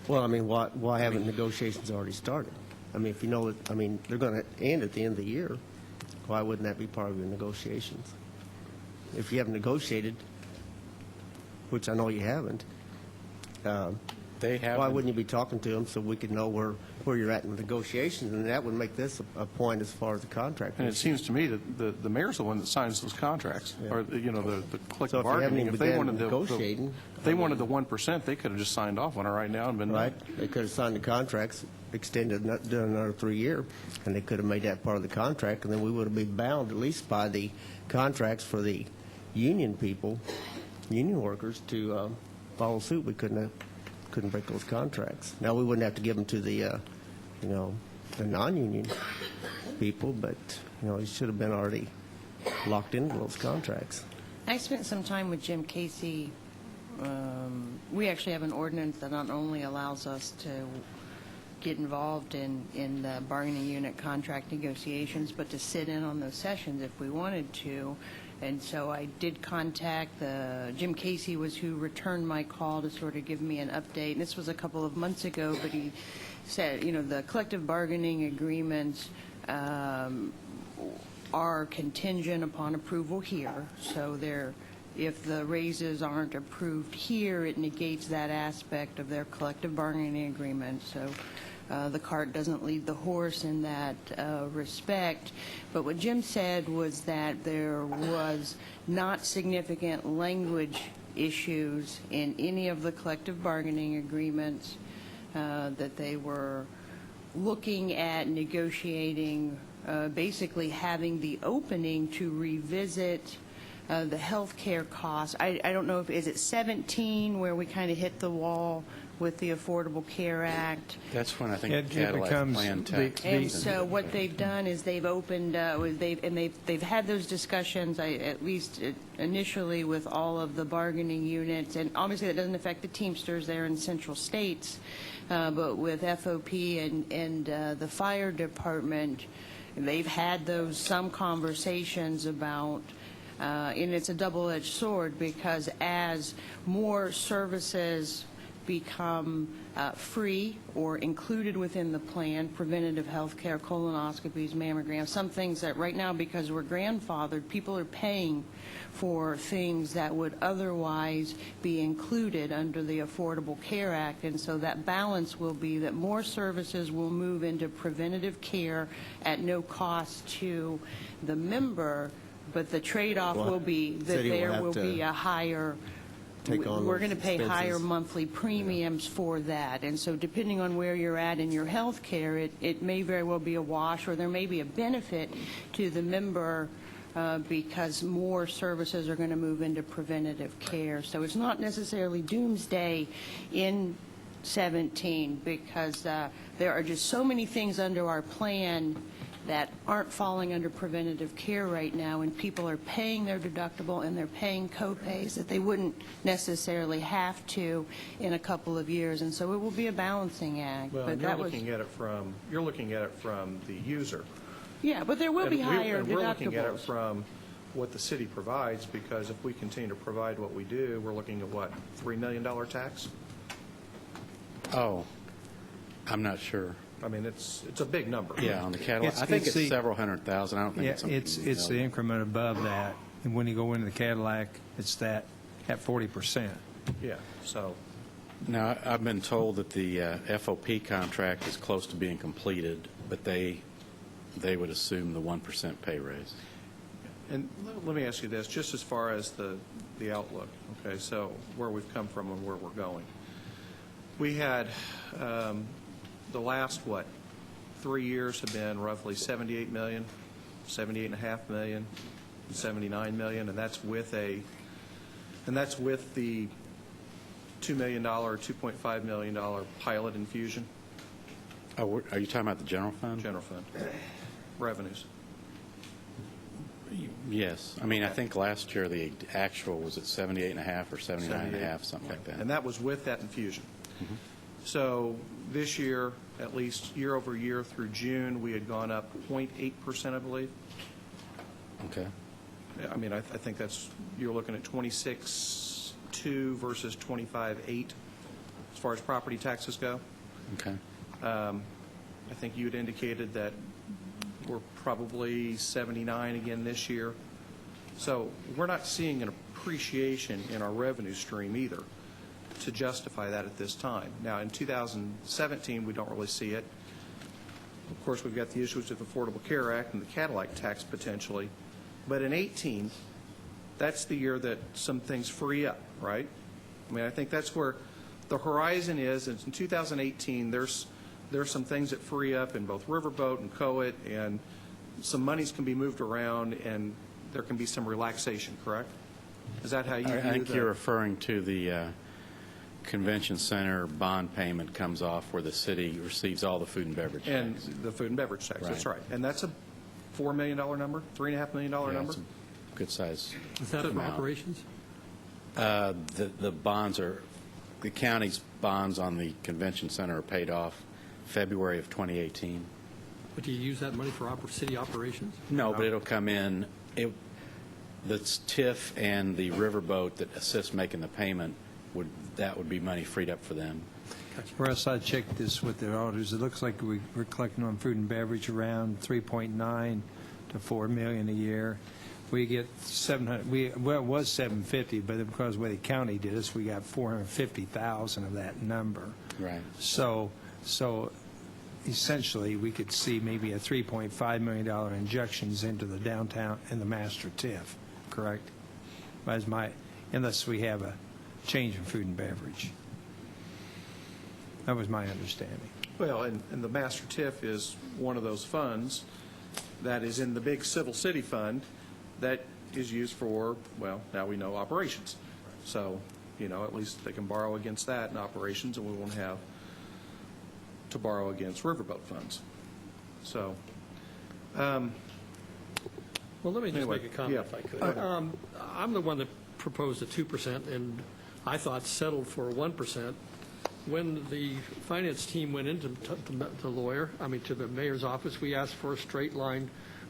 Well, I mean, why haven't negotiations already started? I mean, if you know that, I mean, they're going to end at the end of the year, why wouldn't that be part of your negotiations? If you haven't negotiated, which I know you haven't, They have. why wouldn't you be talking to them so we could know where you're at in the negotiations? And that would make this a point as far as the contract. And it seems to me that the mayor's the one that signs those contracts, Yeah. or, you know, the So collective if you haven't bargaining. even If they begun wanted negotiating, if they wanted the 1%, they could have just signed off on it right now and been Right? They could have signed the contracts, extended, done another 3 year, and they could have made that part of the contract, and then we would have been bound at least by the contracts for the union people, union workers, to follow suit. We couldn't break those contracts. Now, we wouldn't have to give them to the, the non-union people, but, it should have been already locked into those contracts. I spent some time with Jim Casey. We actually have an ordinance that not only allows us to get involved in the bargaining unit contract negotiations, but to sit in on those sessions if we wanted to. And so I did contact Jim Casey was who returned my call to sort of give me an update. And this was a couple of months ago, but he said, the collective bargaining agreements are contingent upon approval here. So if the raises aren't approved here, it negates that aspect of their collective bargaining agreement. So the cart doesn't lead the horse in that respect. But what Jim said was that there was not significant language issues in any of the collective bargaining agreements, that they were looking at negotiating, basically having the opening to revisit the health care costs. I don't know is it 17 where we kind of hit the wall with the Affordable Care Act? That's when I think It Cadillac becomes plan the- tax. And so what they've done is they've opened, they've had those discussions, at least initially, with all of the bargaining units. And obviously that doesn't affect the Teamsters there in Central States, but with FOP and the fire department, they've had some conversations about. And it's a double-edged sword because as more services become free or included within the plan, preventative health care, colonoscopies, mammograms, some things that right now, because we're grandfathered, people are paying for things that would otherwise be included under the Affordable Care Act. And so that balance will be that more services will move into preventative care at no cost to the member, but the trade-off will be that City will there have will to be a higher, take on we're those going to pay higher expenses. monthly premiums for that. And so depending on where you're at in your health care, it may very well be a wash, or there may be a benefit to the member because more services are going to move into preventative care. So it's not necessarily doomsday in 17 because there are just so many things under our plan that aren't falling under preventative care right now, and people are paying their deductible and they're paying co-pays that they wouldn't necessarily have to in a couple of years, and so it will be a balancing act. Well, but and that you're looking at it from the user. yeah, but there will be higher And we're looking at it deductibles. from what the city provides, because if we continue to provide what we do, we're looking at what, $3 million tax? Oh, I'm not sure. I mean, it's a big number. Yeah, on the Cadillac. I think it's the- several hundred thousand. I don't think Yeah, it's something. it's the increment above that, and when you go into the Cadillac, it's that at 40%. Yeah, so, Now, I've been told that the FOP contract is close to being completed, but they would assume the 1% pay raise. and let me ask you this, just as far as the outlook, okay, so where we've come from and where we're going. We had, the last, 3 years have been roughly 78 million, 78.5 million, 79 million, and that's with the $2 million, $2.5 million pilot infusion, Oh, are you talking about the general fund? general fund, revenues. Yes. I mean, I think last year the actual was at 78 and a half or 79 and a half, something like that. And that was with that infusion. So this year, at least year over year through June, we had gone up 0.8%, I believe. Okay. Yeah, I mean, I think that's, you're looking at 26.2 versus 25.8 as far as property taxes go. Okay. I think you had indicated that we're probably 79 again this year. So we're not seeing an appreciation in our revenue stream either to justify that at this time. Now, in 2017, we don't really see it. Of course, we've got the issues of the Affordable Care Act and the Cadillac tax potentially. But in 18, that's the year that some things free up, right? I mean, I think that's where the horizon is. In 2018, there's some things that free up in both Riverboat and Coet, and some monies can be moved around, and there can be some relaxation, correct? Is that how you view I think you're referring to the convention center bond payment comes off where the city receives all the food and beverage and tax. the food and beverage tax, that's Right. right. And that's a $4 million number, $3.5 million Yeah, number? it's a good size Is that for amount. operations? The bonds are, the county's bonds on the convention center are paid off February of 2018. But do you use that money for city operations? No, but it'll come in, the TIF and the riverboat that assists making the payment, that would be money freed up for them. Russ, I checked this with the auditors. It looks like we're collecting on food and beverage around 3.9 to 4 million a year. We get 700. Well, it was 750, but because the way the county did us, we got 450,000 of that number. Right. So essentially, we could see maybe a $3.5 million injections into the downtown and the master TIF. Correct? Unless we have a change in food and beverage. That was my understanding. Well, and the master TIF is one of those funds that is in the big Civil City Fund that is used for, well, now we know operations. So, at least they can borrow against that in operations, and we won't have to borrow against riverboat funds. So, Well, let me just Anyway, make a comment yeah. if I could. I'm the one that proposed a 2%, and I thought settled for 1%. When the finance team went into to the mayor's office, we asked for a straight line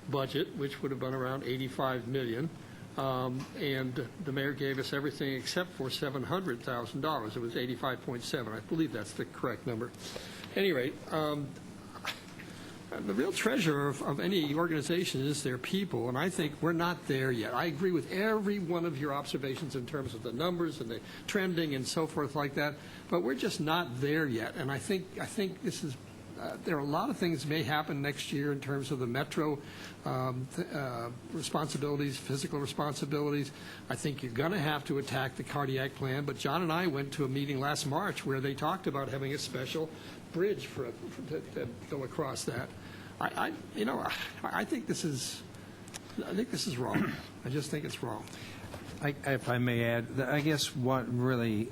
budget, which would have been around $85 million, and the mayor gave us everything except for $700,000. It was 85.7. I believe that's the correct number. At any rate, the real treasure of any organization is their people, and I think we're not there yet. I agree with every one of your observations in terms of the numbers and the trending and so forth like that, but we're just not there yet. And I think this is there are a lot of things may happen next year in terms of the metro responsibilities, physical responsibilities. I think you're going to have to attack the cardiac plan, but John and I went to a meeting last March where they talked about having a special bridge to go across that. I think this is wrong. I just think it's wrong. If I may add, I guess what really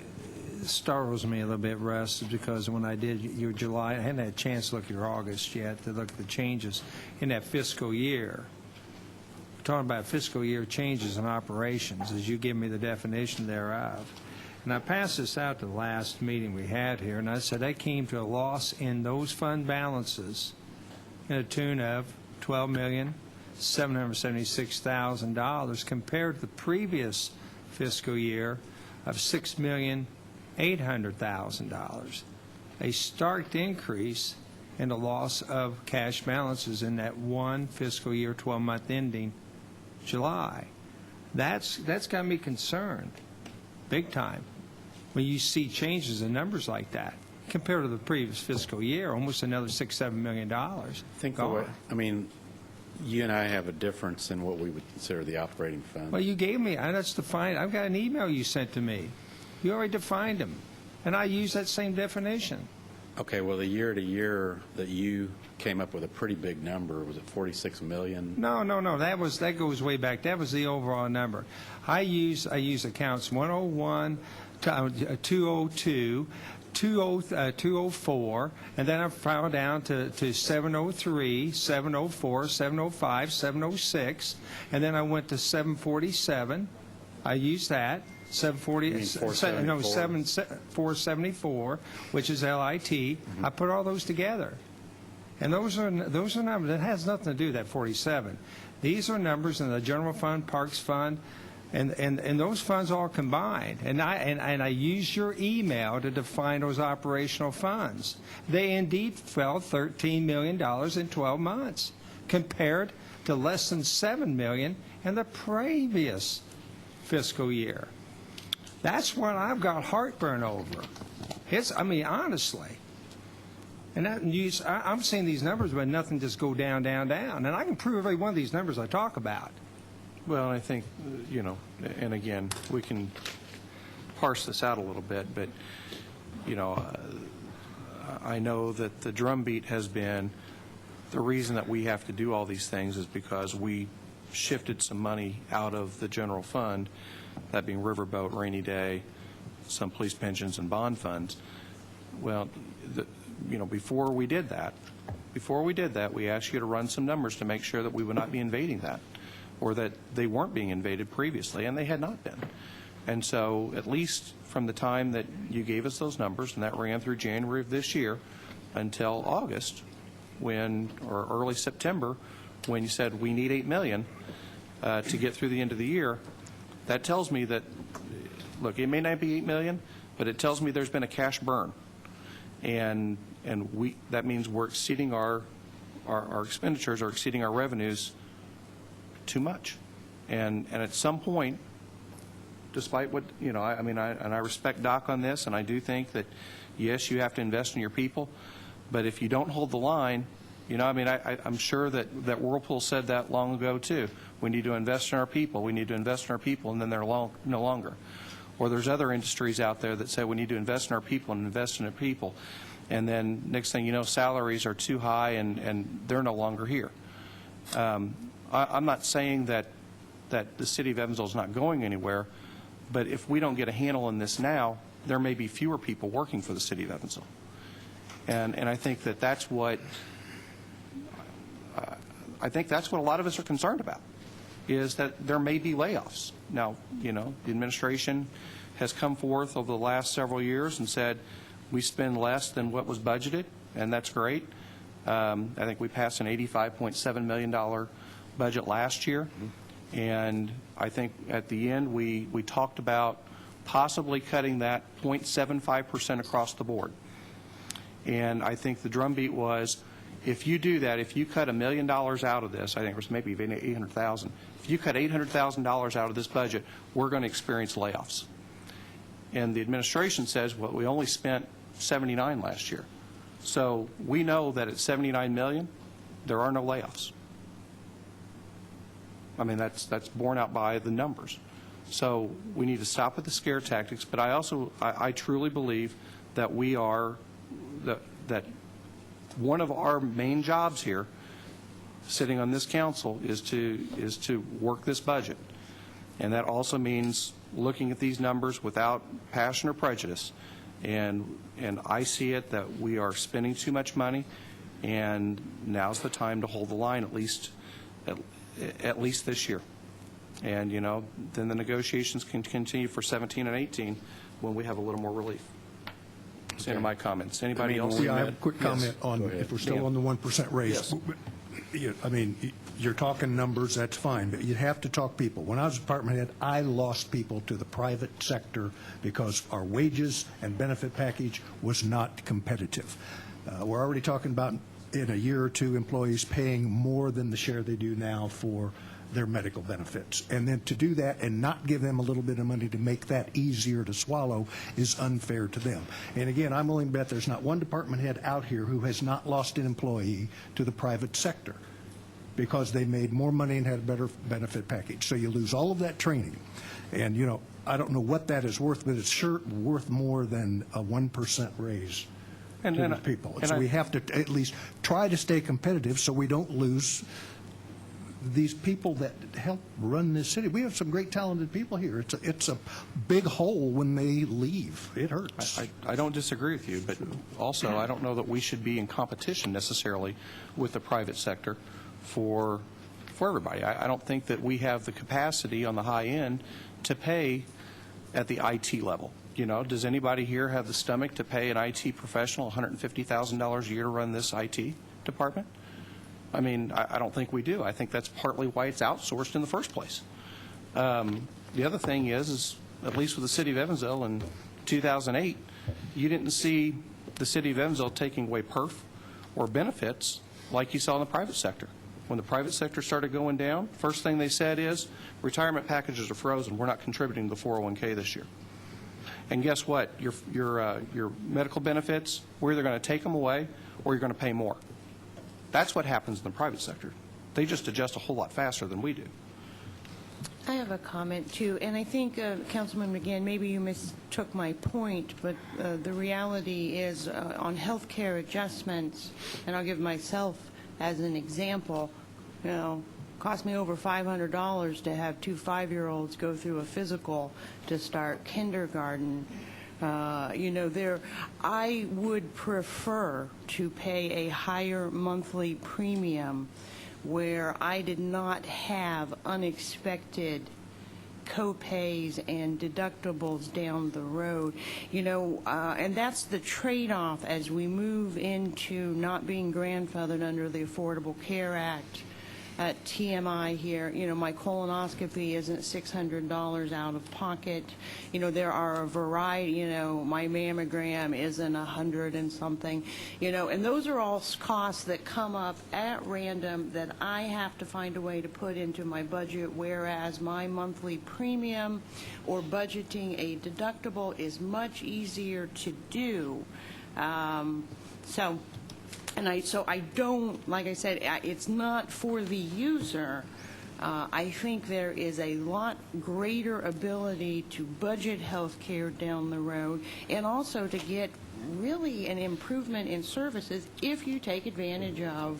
startles me a little bit, Russ, is because when I did your July, I hadn't had a chance to look at your August yet to look at the changes in that fiscal year. We're talking about fiscal year changes in operations, as you give me the definition thereof. And I passed this out to the last meeting we had here, and I said I came to a loss in those fund balances in a tune of $12,776,000 compared to the previous fiscal year of $6,800,000. A stark increase and the loss of cash balances in that one fiscal year 12-month ending July. That's got me concerned, big time, when you see changes in numbers like that compared to the previous fiscal year, almost another $6-7 million. I think you and I have a difference in what we would consider the operating fund. Well, you gave me, that's defined. I've got an email you sent to me. You already defined them, and I use that same definition. Okay, well, the year-to-year that you came up with a pretty big number, was it 46 million? No, that goes way back. That was the overall number. I use accounts 101, 202, 204, and then I filed down to 703, 704, 705, 706, and then I went to 747. I used that. 474, which is LIT. I put all those together, and those are numbers. That has nothing to do with that 47. These are numbers in the general fund, parks fund, and those funds all combined. And I used your email to define those operational funds. They indeed fell $13 million in 12 months, compared to less than $7 million in the previous fiscal year. That's what I've got heartburn over. Honestly. And I'm seeing these numbers, but nothing just go down, down, down. And I can prove every one of these numbers I talk about. Well, I think, and again, we can parse this out a little bit, but, I know that the drumbeat has been the reason that we have to do all these things is because we shifted some money out of the general fund, that being riverboat, rainy day, some police pensions and bond funds. Well, before we did that, we asked you to run some numbers to make sure that we would not be invading that, or that they weren't being invaded previously, and they had not been. And so at least from the time that you gave us those numbers, and that ran through January of this year until August, or early September, when you said we need $8 million to get through the end of the year, that tells me that, look, it may not be $8 million, but it tells me there's been a cash burn. And that means we're exceeding our expenditures or exceeding our revenues too much. And at some point, despite what, I respect Doc on this, and I do think that, yes, you have to invest in your people, but if you don't hold the line, I'm sure that Whirlpool said that long ago, too. We need to invest in our people. We need to invest in our people, and then they're no longer. Or there's other industries out there that say we need to invest in our people and invest in our people. And then next thing you know, salaries are too high, and they're no longer here. I'm not saying that the city of Evansville is not going anywhere, but if we don't get a handle on this now, there may be fewer people working for the city of Evansville. And I think that's what a lot of us are concerned about, is that there may be layoffs. Now, the administration has come forth over the last several years and said we spend less than what was budgeted, and that's great. I think we passed an $85.7 million budget last year, and I think at the end we talked about possibly cutting that 0.75% across the board. And I think the drumbeat was, if you do that, if you cut $1 million out of this, I think it was maybe even $800,000. If you cut $800,000 out of this budget, we're going to experience layoffs. And the administration says, well, we only spent $79 last year. So we know that at $79 million, there are no layoffs. That's borne out by the numbers. So we need to stop with the scare tactics. But I truly believe that that one of our main jobs here, sitting on this council, is to work this budget. And that also means looking at these numbers without passion or prejudice. And I see it that we are spending too much money, and now's the time to hold the line, at least this year. And, then the negotiations can continue for 17 and 18 when we have a little more relief. That's the end of my comments. Anybody else? I have a quick comment on, if we're still on the 1% raise. Yes. You're talking numbers, that's fine, but you have to talk people. When I was department head, I lost people to the private sector because our wages and benefit package was not competitive. We're already talking about, in a year or two, employees paying more than the share they do now for their medical benefits. And then to do that and not give them a little bit of money to make that easier to swallow is unfair to them. And again, I'm willing to bet there's not one department head out here who has not lost an employee to the private sector because they made more money and had a better benefit package. So you lose all of that training. And, you know, I don't know what that is worth, but it's sure worth more than a 1% raise to the people. So we have to at least try to stay competitive so we don't lose these people that help run this city. We have some great talented people here. It's a big hole when they leave. It hurts. I don't disagree with you, but also I don't know that we should be in competition necessarily with the private sector for everybody. I don't think that we have the capacity on the high end to pay at the IT level. You know, does anybody here have the stomach to pay an IT professional $150,000 a year to run this IT department? I mean, I don't think we do. I think that's partly why it's outsourced in the first place. The other thing is at least with the city of Evansville in 2008, you didn't see the city of Evansville taking away perf or benefits like you saw in the private sector. When the private sector started going down, first thing they said is, retirement packages are frozen. We're not contributing to the 401k this year. And guess what? Your medical benefits, we're either going to take them away or you're going to pay more. That's what happens in the private sector. They just adjust a whole lot faster than we do. I have a comment, too, and I think, Councilman McGinn, maybe you mistook my point, but the reality is on health care adjustments, and I'll give myself as an example, you know, cost me over $500 to have 2 5-year-olds go through a physical to start kindergarten. You know, I would prefer to pay a higher monthly premium where I did not have unexpected co-pays and deductibles down the road. You know, and that's the trade-off as we move into not being grandfathered under the Affordable Care Act. At TMI here, you know, my colonoscopy isn't $600 out of pocket. You know, there are a variety, you know, my mammogram isn't $100 and something, you know, and those are all costs that come up at random that I have to find a way to put into my budget, whereas my monthly premium or budgeting a deductible is much easier to do. So I don't, like I said, it's not for the user. I think there is a lot greater ability to budget health care down the road and also to get really an improvement in services if you take advantage of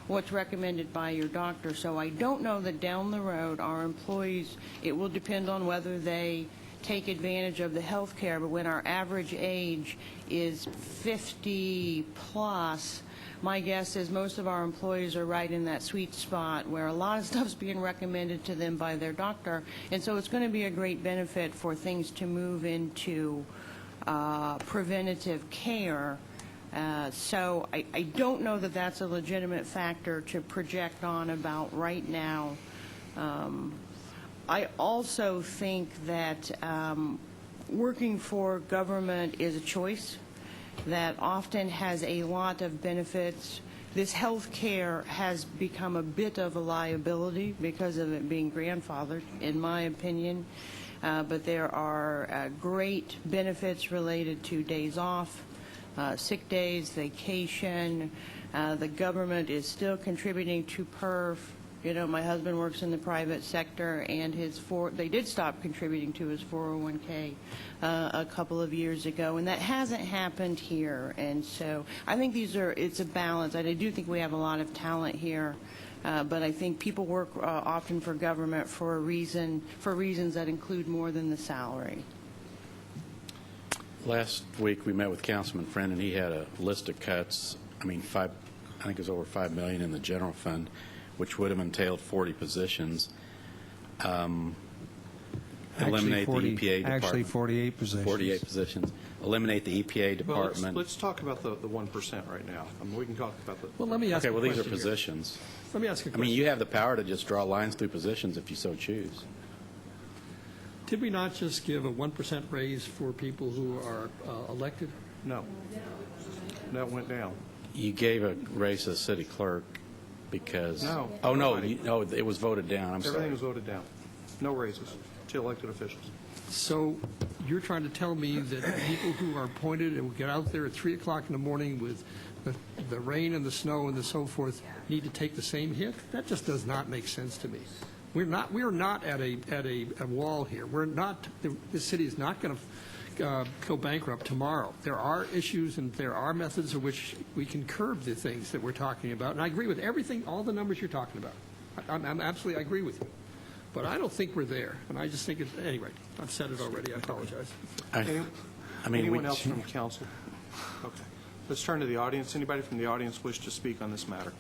what's recommended by your doctor. So I don't know that down the road our employees, it will depend on whether they take advantage of the health care, but when our average age is 50 plus, my guess is most of our employees are right in that sweet spot where a lot of stuff's being recommended to them by their doctor. And so it's going to be a great benefit for things to move into preventative care. So I don't know that that's a legitimate factor to project on about right now. I also think that working for government is a choice that often has a lot of benefits. This health care has become a bit of a liability because of it being grandfathered, in my opinion. But there are great benefits related to days off, sick days, vacation. The government is still contributing to PERF. You know, my husband works in the private sector, and they did stop contributing to his 401k a couple of years ago, and that hasn't happened here. And so I think it's a balance. I do think we have a lot of talent here, but I think people work often for government for reasons that include more than the salary. Last week we met with Councilman Friend, and he had a list of cuts. I think it was over $5 million in the general fund, which would have entailed 40 positions. Eliminate the EPA department. Actually, 48 positions. 48 positions. Eliminate the EPA department. Well, let's talk about the 1% right now. I mean, we can talk about the... Well, let me ask Okay, well, a these are question here. positions. Let me ask a I question. mean, you have the power to just draw lines through positions if you so choose. Did we not just give a 1% raise for people who are elected? No. That went down. You gave a raise to the city clerk because... No. Oh, no, Nobody. no, it was voted down, I'm sorry. Everything was voted down. No raises to elected officials. So you're trying to tell me that people who are appointed and will get out there at 3 o'clock in the morning with the rain and the snow and so forth need to take the same hit? That just does not make sense to me. We are not at a wall here. We're not. The city is not going to go bankrupt tomorrow. There are issues and there are methods in which we can curb the things that we're talking about. And I agree with everything, all the numbers you're talking about. I'm absolutely, I agree with you. But I don't think we're there. And I just think it's, anyway, I've said it already. I apologize. Anyone else from council? Okay. Let's turn to the audience. Anybody from the audience wish to speak on this matter?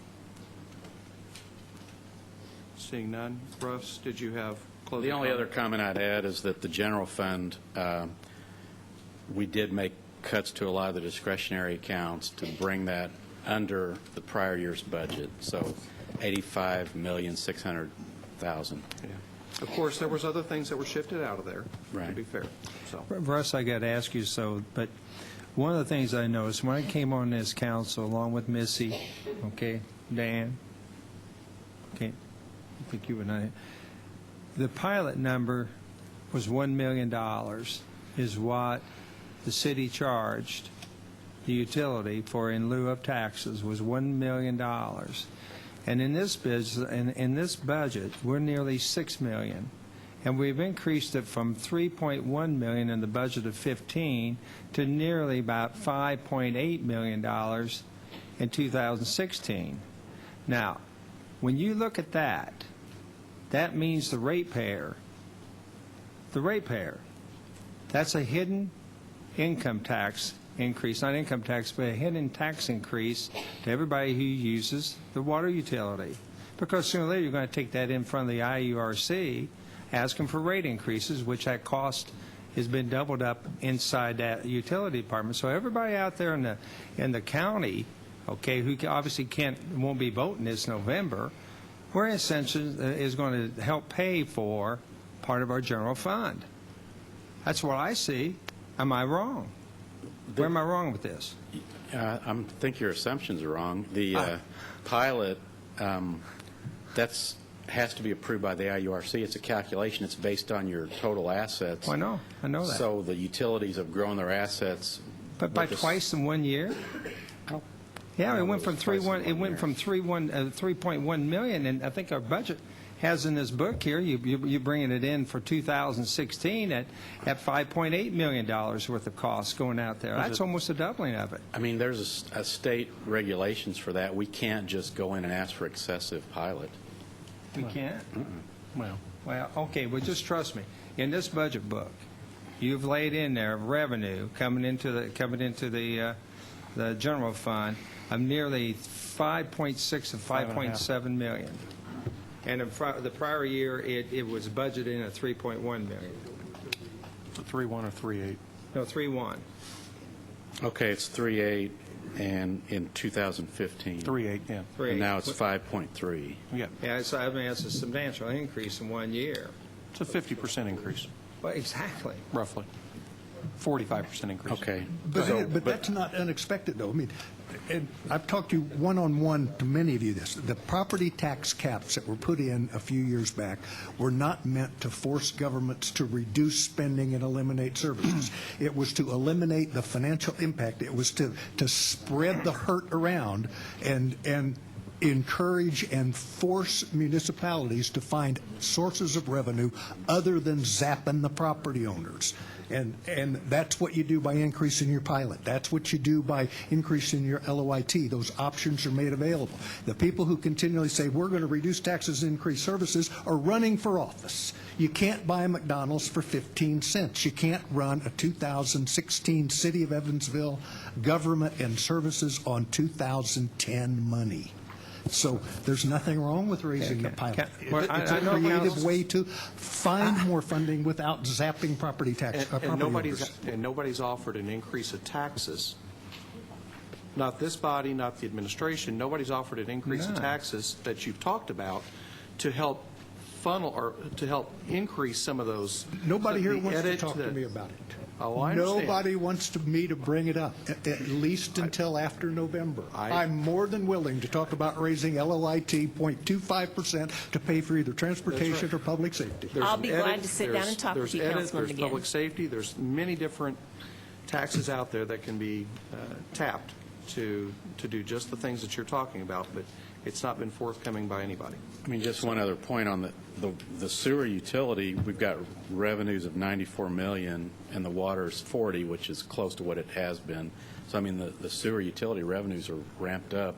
Seeing none. Russ, did you have closing The only comment? other comment I'd add is that the general fund, we did make cuts to a lot of the discretionary accounts to bring that under the prior year's budget, so $85,600,000. Yeah. Of course, there was other things that were shifted out of there, to Right. be fair. So, Russ, I got to ask you, but one of the things I noticed when I came on this council, along with Missy, okay, Dan, okay, I think you and I, the pilot number was $1 million is what the city charged the utility for in lieu of taxes was $1 million. And in this budget, we're nearly $6 million. And we've increased it from $3.1 million in the budget of 15 to nearly about $5.8 million in 2016. Now, when you look at that, that means the ratepayer, that's a hidden income tax increase, not income tax, but a hidden tax increase to everybody who uses the water utility. Because sooner or later, you're going to take that in front of the IURC, ask them for rate increases, which that cost has been doubled up inside that utility department. So everybody out there in the county, okay, who obviously won't be voting this November, we're essentially is going to help pay for part of our general fund. That's what I see. Am I wrong? Where am I wrong with this? I think your assumptions are wrong. The pilot, that's has to be approved by the IURC. It's a calculation. It's based on your total assets. Well, I know that. So the utilities have grown their assets. But by twice in 1 year? Yeah, it went from 3.1 million, and I think our budget has in this book here, you're bringing it in for 2016 at $5.8 million worth of costs going out there. That's almost a doubling of it. I mean, there's a state regulations for that. We can't just go in and ask for excessive pilot. We can't? well, Okay, well, just trust me. In this budget book, you've laid in there revenue coming into the general fund of nearly 5.6 of 5.7 million. And the prior year, it was budgeted in at 3.1 million. it's a 3.1 or 3.8. No, 3.1. Okay, it's 3.8, and in 2015. 3.8, yeah. And now it's 5.3. Yeah. Yeah, it's a substantial increase in 1 year. It's a 50% increase, Well, exactly. roughly. 45% increase. Okay. But that's not unexpected, though. I mean, and I've talked to you one-on-one to many of you this. The property tax caps that were put in a few years back were not meant to force governments to reduce spending and eliminate services. It was to eliminate the financial impact. It was to spread the hurt around and encourage and force municipalities to find sources of revenue other than zapping the property owners. And that's what you do by increasing your pilot. That's what you do by increasing your LOIT. Those options are made available. The people who continually say, we're going to reduce taxes and increase services are running for office. You can't buy a McDonald's for 15 cents. You can't run a 2016 City of Evansville government and services on 2010 money. So there's nothing wrong with raising the pilot. It's a creative way to find more funding without zapping property tax. And nobody's offered an increase of taxes. Not this body, not the administration. Nobody's offered an increase of taxes that you've talked about to help funnel or to help increase some of those. Nobody here wants to talk to me about it. Oh, I understand. Nobody wants me to bring it up, at least until after November. I'm more than willing to talk about raising LOIT 0.25% to pay for either transportation or public safety. I'll be glad to sit down and talk with you, There's Councilman there's McGinn. public safety, there's many different taxes out there that can be tapped to do just the things that you're talking about, but it's not been forthcoming by anybody. I mean, just one other point on the sewer utility, we've got revenues of $94 million, and the water is $40, which is close to what it has been. So, I mean, the sewer utility revenues are ramped up.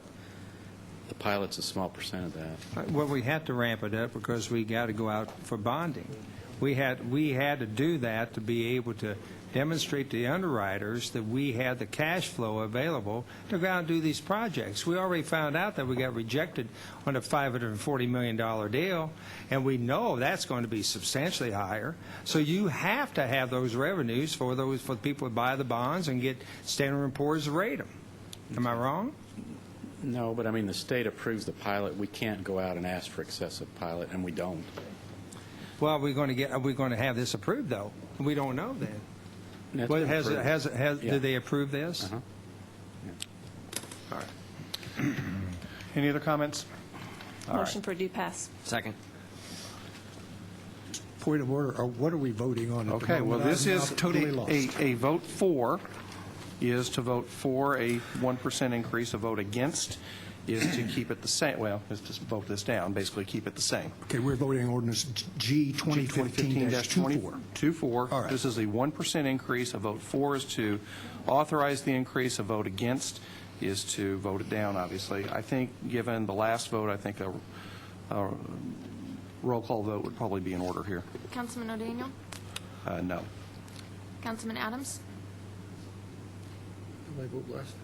The pilot's a small percent of that. Well, we had to ramp it up because we got to go out for bonding. We had to do that to be able to demonstrate to the underwriters that we had the cash flow available to go out and do these projects. We already found out that we got rejected on a $540 million deal, and we know that's going to be substantially higher. So you have to have those revenues for the people who buy the bonds and get Standard & Poor's to rate them. Am I wrong? No, but I mean, the state approves the pilot. We can't go out and ask for excessive pilot, and we don't. Well, are we going to have this approved, though? We don't know then. It's Well, been approved. Yeah. did they approve this? Uh-huh. All right. Any other comments? All right. Motion for due pass. Second. Point of order, what are we voting on at the Okay, well, moment? this I'm is now totally lost. a vote for is to vote for a 1% increase. A vote against is to keep it the same. Well, is to vote this down, basically keep it the same. Okay, we're voting on ordinance G 2015-24. 24. All right. This is a 1% increase. A vote for is to authorize the increase. A vote against is to vote it down, obviously. I think, given the last vote, I think a roll call vote would probably be in order here. Councilman O'Daniel? No. Councilman Adams? Did I vote last?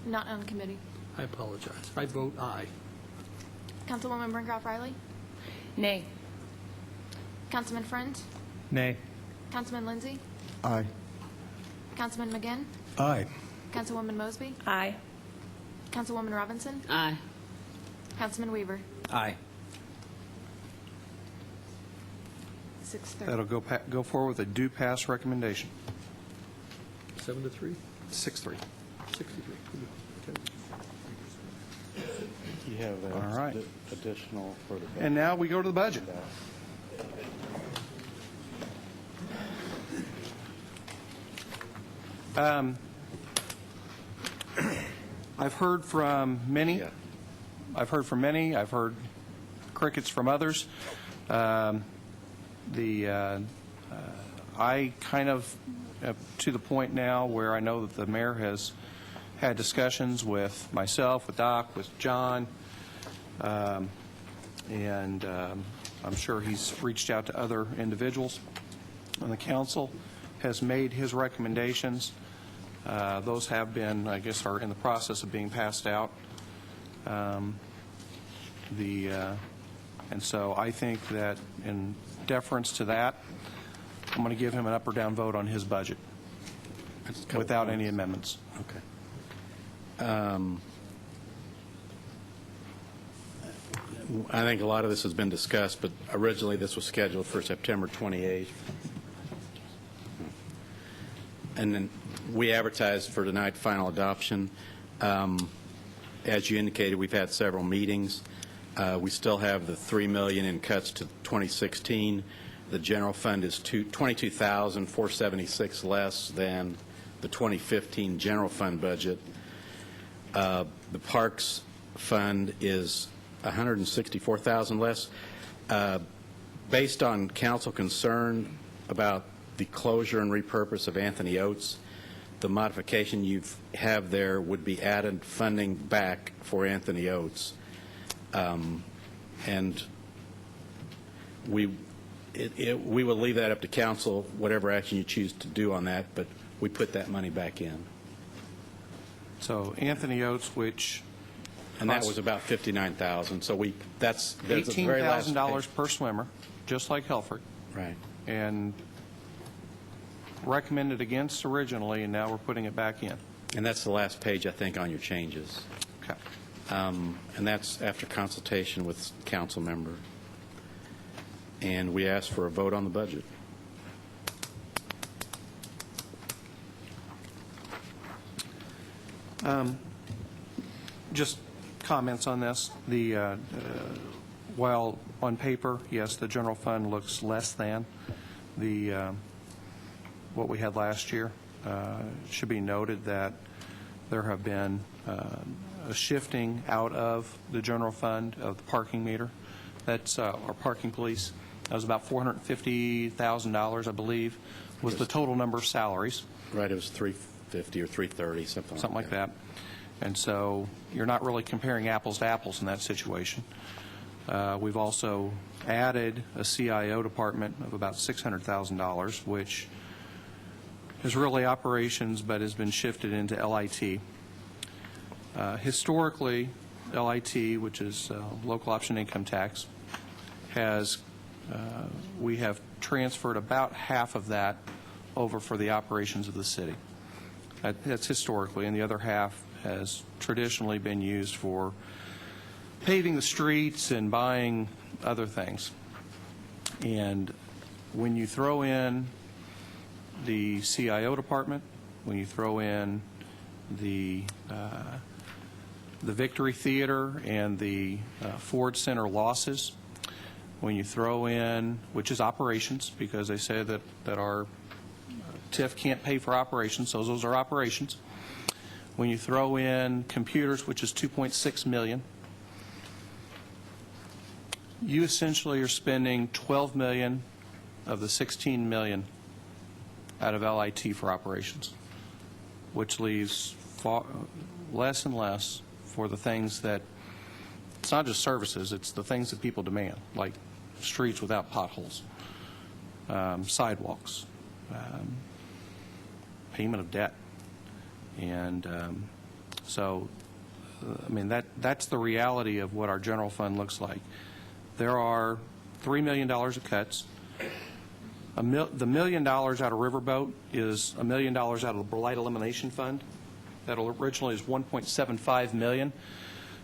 Not on committee. I apologize. I vote aye. Councilwoman Brincroft Riley? Nay. Councilman Friend? Nay. Councilman Lindsay? Aye. Councilman McGinn? Aye. Councilwoman Mosby? Aye. Councilwoman Robinson? Aye. Councilman Weaver? Aye. 6-3. That'll go forward with a due pass recommendation. 7-3? 6-3. 63. Okay. You have All right. additional for the. And now we go to the budget. I've heard from many. Yeah. I've heard from many. I've heard crickets from others. I kind of to the point now where I know that the mayor has had discussions with myself, with Doc, with John, and I'm sure he's reached out to other individuals. And the council has made his recommendations. Those have been, I guess, are in the process of being passed out. And so I think that in deference to that, I'm going to give him an up or down vote on his budget without any amendments. Okay. I think a lot of this has been discussed, but originally this was scheduled for September 28th. And then we advertised for tonight final adoption. As you indicated, we've had several meetings. We still have the $3 million in cuts to 2016. The general fund is $22,476 less than the 2015 general fund budget. The Parks Fund is $164,000 less. Based on council concern about the closure and repurpose of Anthony Oates, the modification you have there would be added funding back for Anthony Oates. And we will leave that up to council, whatever action you choose to do on that, but we put that money back in. So Anthony Oates, which And that was about $59,000. So that's the very last $18,000 page. per swimmer, just like Helford, Right. and recommended against originally, and now we're putting it back in. And that's the last page, I think, on your changes. Okay. And that's after consultation with council member. And we asked for a vote on the budget. Just comments on this. While on paper, yes, the general fund looks less than what we had last year. It should be noted that there have been a shifting out of the general fund of the parking meter. That's our parking police. That was about $450,000, I believe, was the total number of salaries. Right, it was 350 or 330, something like that. And so you're not really comparing apples to apples in that situation. We've also added a CIO department of about $600,000, which is really operations but has been shifted into LIT. Historically, LIT, which is local option income tax, we have transferred about half of that over for the operations of the city. That's historically, and the other half has traditionally been used for paving the streets and buying other things. And when you throw in the CIO department, when you throw in the Victory Theater and the Ford Center losses, when you throw in, which is operations, because they say that our TIF can't pay for operations, so those are operations. When you throw in computers, which is $2.6 million, you essentially are spending $12 million of the $16 million out of LIT for operations, which leaves less and less for the things that, it's not just services, it's the things that people demand, like streets without potholes, sidewalks, payment of debt. And so, I mean, that's the reality of what our general fund looks like. There are $3 million of cuts. The $1 million out of Riverboat is $1 million out of the Blight Elimination Fund. That originally is $1.75 million,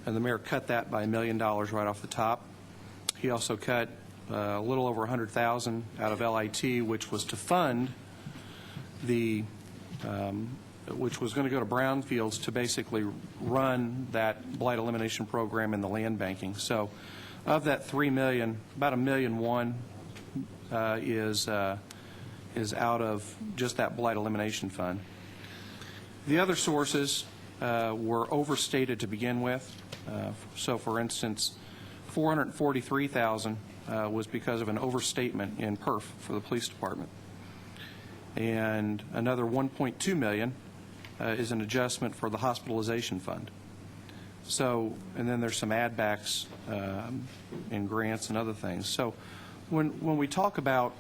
and the mayor cut that by $1 million right off the top. He also cut a little over $100,000 out of LIT, which was to fund which was going to go to brownfields to basically run that blight elimination program in the land banking. So of that $3 million, about $1.1 million is out of just that blight elimination fund. The other sources were overstated to begin with. So for instance, $443,000 was because of an overstatement in PERF for the police department. And another $1.2 million is an adjustment for the hospitalization fund. So, and then there's some add-backs in grants and other things. So when we talk about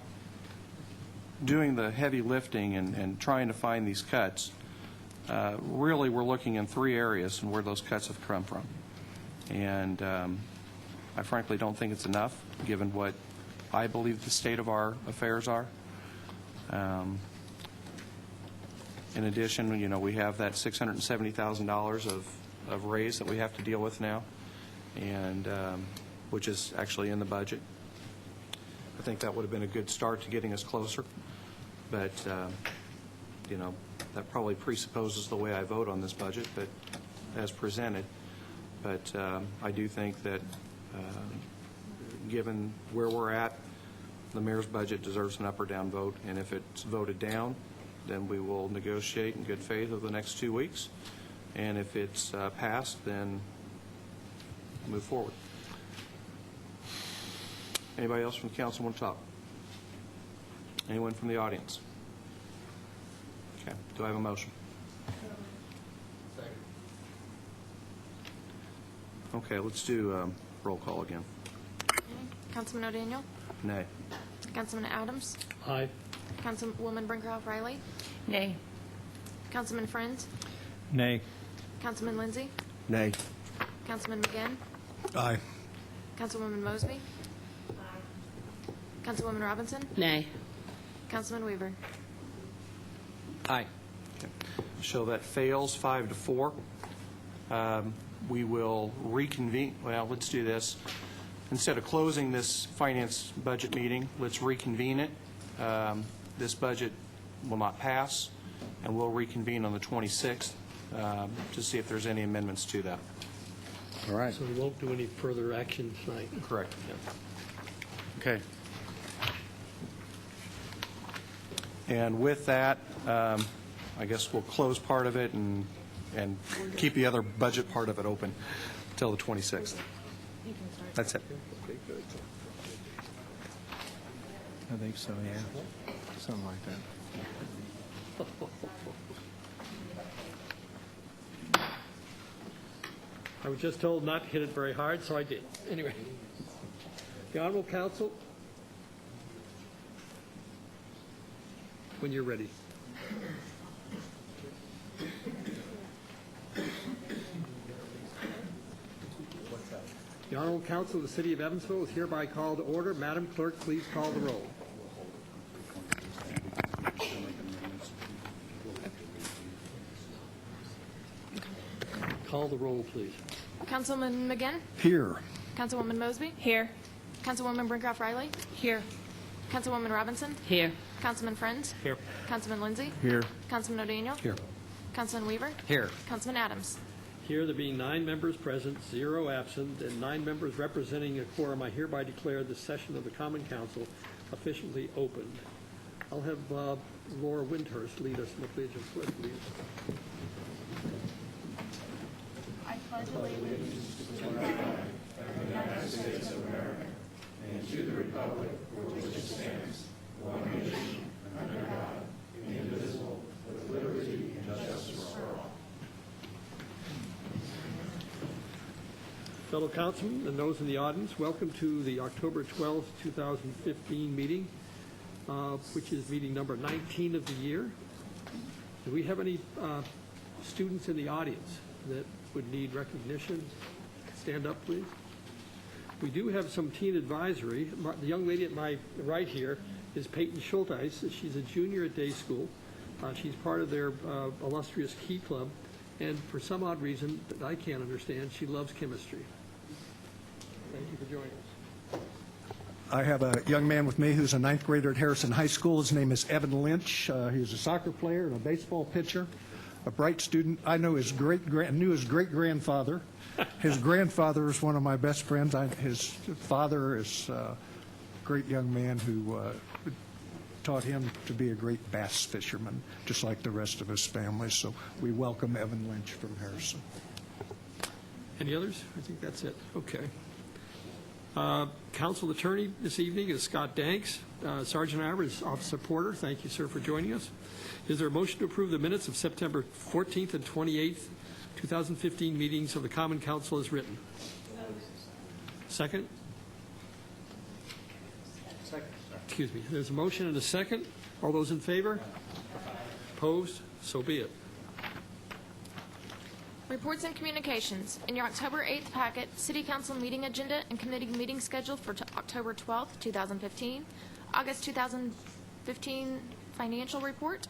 doing the heavy lifting and trying to find these cuts, really we're looking in three areas and where those cuts have come from. And I frankly don't think it's enough, given what I believe the state of our affairs are. In addition, you know, we have that $670,000 of raise that we have to deal with now, and which is actually in the budget. I think that would have been a good start to getting us closer, but you know, that probably presupposes the way I vote on this budget, but as presented. But I do think that given where we're at, the mayor's budget deserves an up or down vote, and if it's voted down, then we will negotiate in good faith over the next 2 weeks. And if it's passed, then move forward. Anybody else from the council want to talk? Anyone from the audience? Okay. Do I have a motion? Okay, let's do roll call again. Councilman O'Daniel? Nay. Councilman Adams? Aye. Councilwoman Brinckerhoff Riley? Nay. Councilman Friend? Nay. Councilman Lindsay? Nay. Councilman McGinn? Aye. Councilwoman Mosby? Councilwoman Robinson? Nay. Councilman Weaver? Aye. Okay. So that fails 5-4. We will reconvene. Well, let's do this. Instead of closing this finance budget meeting, let's reconvene it. This budget will not pass, and we'll reconvene on the 26th to see if there's any amendments to that. All right. So we won't do any further action tonight. Correct. Okay. And with that, I guess we'll close part of it and keep the other budget part of it open until the 26th. That's it. I think so, yeah. Something like that. I was just told not to hit it very hard, so I did. Anyway, the Honorable Counsel, when you're ready. The Honorable Council of the City of Evansville is hereby called to order. Madam Clerk, please call the roll. Call the roll, please. Councilman McGinn? Here. Councilwoman Mosby? Here. Councilwoman Brincroft Riley? Here. Councilwoman Robinson? Here. Councilman Friends? Here. Councilman Lindsay? Here. Councilman O'Daniel? Here. Councilman Weaver? Here. Councilman Adams? Here, there being 9 members present, 0 absent, and 9 members representing a quorum, I hereby declare the session of the Common Council officially opened. I'll have Laura Windhurst lead us in the Pledge of Pledge, please. I pledge allegiance to the flag of the United States of America and to the republic for which it stands, one nation, under God, indivisible, with liberty and justice for all. Fellow councilmen and those in the audience, welcome to the October 12th, 2015 meeting, which is meeting number 19 of the year. Do we have any students in the audience that would need recognition? Stand up, please. We do have some teen advisory. The young lady at my right here is Peyton Schulteis. She's a junior at day school. She's part of their illustrious Key Club, and for some odd reason that I can't understand, she loves chemistry. Thank you for joining us. I have a young man with me who's a 9th grader at Harrison High School. His name is Evan Lynch. He's a soccer player and a baseball pitcher, a bright student. I know knew his great-grandfather. His grandfather is one of my best friends. His father is a great young man who taught him to be a great bass fisherman, just like the rest of his family. So we welcome Evan Lynch from Harrison. Any others? I think that's it. Okay. Council attorney this evening is Scott Danks. Sergeant Ivor is Officer Porter. Thank you, sir, for joining us. Is there a motion to approve the minutes of September 14th and 28th, 2015 meetings of the Common Council as written? Second? Second. Excuse me. There's a motion and a second. All those in favor? Opposed? So be it. Reports and communications. In your October 8th packet, City Council meeting agenda and committee meeting schedule for October 12th, 2015, August 2015 financial report,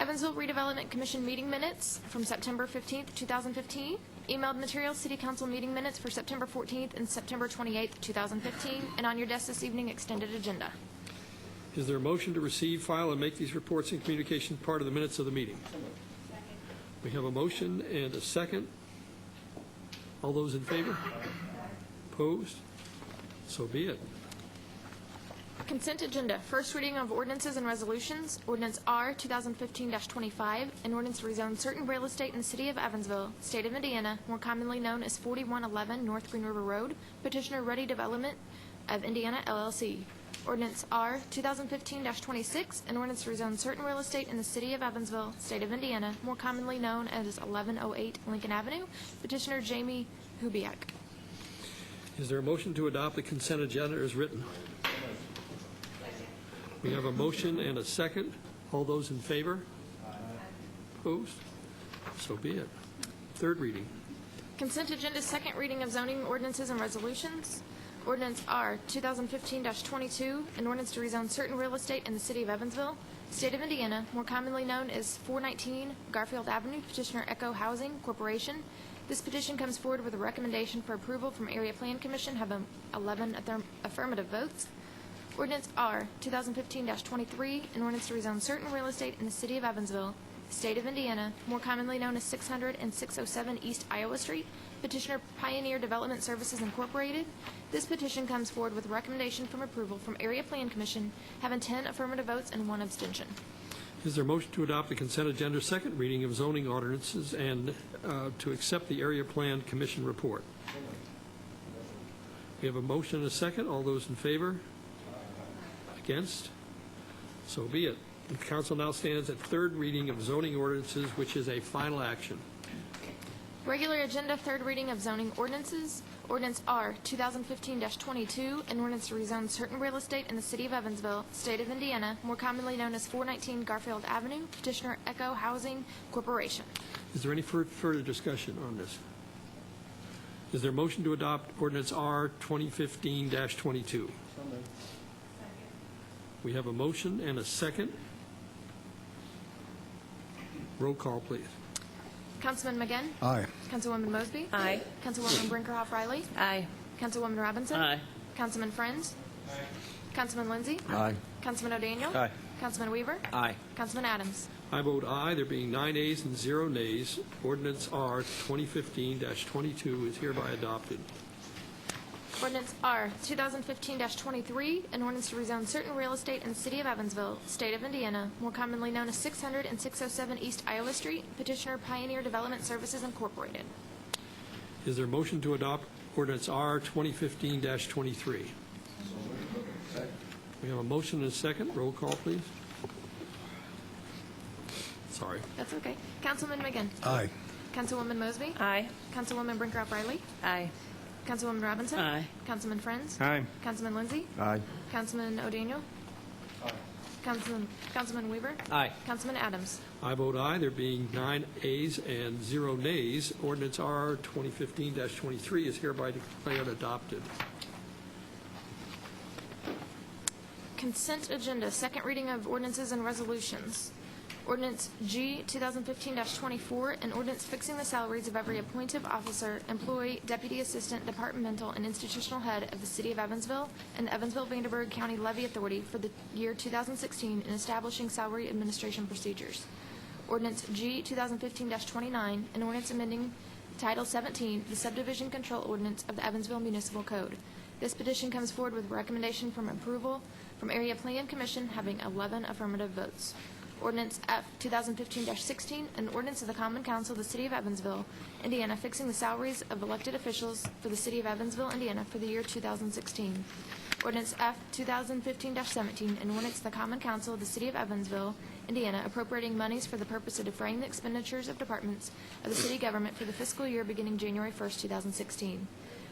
Evansville Redevelopment Commission meeting minutes from September 15th, 2015, emailed material City Council meeting minutes for September 14th and September 28th, 2015, and on your desk this evening, extended agenda. Is there a motion to receive, file, and make these reports and communications part of the minutes of the meeting? We have a motion and a second. All those in favor? Opposed? So be it. Consent agenda. First reading of ordinances and resolutions. Ordinance R 2015-25, an ordinance to rezone certain real estate in the city of Evansville, state of Indiana, more commonly known as 4111 North Green River Road. Petitioner Ready Development of Indiana, LLC. Ordinance R 2015-26, an ordinance to rezone certain real estate in the city of Evansville, state of Indiana, more commonly known as 1108 Lincoln Avenue. Petitioner Jamie Hubiak. Is there a motion to adopt the consent agenda as written? We have a motion and a second. All those in favor? Opposed? So be it. Third reading. Consent agenda, second reading of zoning ordinances and resolutions. Ordinance R 2015-22, an ordinance to rezone certain real estate in the city of Evansville, state of Indiana, more commonly known as 419 Garfield Avenue. Petitioner Echo Housing Corporation. This petition comes forward with a recommendation for approval from Area Plan Commission, have 11 affirmative votes. Ordinance R 2015-23, an ordinance to rezone certain real estate in the city of Evansville, State of Indiana, more commonly known as 600 and 607 East Iowa Street. Petitioner Pioneer Development Services Incorporated. This petition comes forward with recommendation from approval from Area Plan Commission, having 10 affirmative votes and 1 abstention. Is there a motion to adopt the consent agenda, second reading of zoning ordinances, and to accept the Area Plan Commission report? We have a motion and a second. All those in favor? Against? So be it. The council now stands at third reading of zoning ordinances, which is a final action. Regular agenda, third reading of zoning ordinances. Ordinance R 2015-22, an ordinance to rezone certain real estate in the city of Evansville, state of Indiana, more commonly known as 419 Garfield Avenue. Petitioner Echo Housing Corporation. Is there any further discussion on this? Is there a motion to adopt ordinance R 2015-22? We have a motion and a second. Roll call, please. Councilman McGinn? Aye. Councilwoman Mosby? Aye. Councilwoman Brinkerhoff Riley? Aye. Councilwoman Robinson? Aye. Councilman Friends? Aye. Councilman Lindsay? Aye. Councilman O'Daniel? Aye. Councilman Weaver? Aye. Councilman Adams? I vote aye. There being 9 ayes and 0 nays, ordinance R 2015-22 is hereby adopted. Ordinance R 2015-23, an ordinance to rezone certain real estate in the city of Evansville, state of Indiana, more commonly known as 600 and 607 East Iowa Street. Petitioner Pioneer Development Services Incorporated. Is there a motion to adopt ordinance R 2015-23? We have a motion and a second. Roll call, please. Sorry. That's okay. Councilman McGinn? Aye. Councilwoman Mosby? Aye. Councilwoman Brinkerhoff Riley? Aye. Councilwoman Robinson? Aye. Councilman Friends? Aye. Councilman Lindsay? Aye. Councilman O'Daniel? Councilman Weaver? Aye. Councilman Adams? I vote aye. There being 9 ayes and 0 nays, ordinance R 2015-23 is hereby declared adopted. Consent agenda, second reading of ordinances and resolutions. Ordinance G 2015-24, an ordinance fixing the salaries of every appointed officer, employee, deputy assistant, departmental, and institutional head of the city of Evansville and Evansville-Vanderburgh County Levy Authority for the year 2016 and establishing salary administration procedures. Ordinance G 2015-29, an ordinance amending Title 17, the subdivision control ordinance of the Evansville Municipal Code. This petition comes forward with recommendation from approval from Area Plan Commission, having 11 affirmative votes. Ordinance F 2015-16, an ordinance of the Common Council of the City of Evansville, Indiana, fixing the salaries of elected officials for the City of Evansville, Indiana, for the year 2016. Ordinance F 2015-17, an ordinance of the Common Council of the City of Evansville, Indiana, appropriating monies for the purpose of defraying the expenditures of departments of the city government for the fiscal year beginning January 1st, 2016.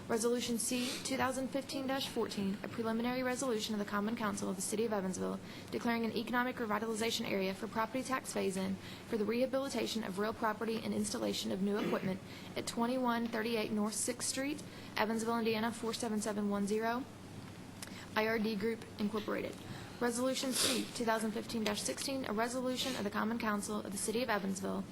Resolution C 2015-14, a preliminary resolution of the Common Council of the City of Evansville declaring an economic revitalization area for property tax phase-in for the rehabilitation of real property and installation of new equipment at 2138 North 6th Street, Evansville, Indiana 47710. IRD Group Incorporated. Resolution C 2015-16, a resolution of the Common Council of the City of Evansville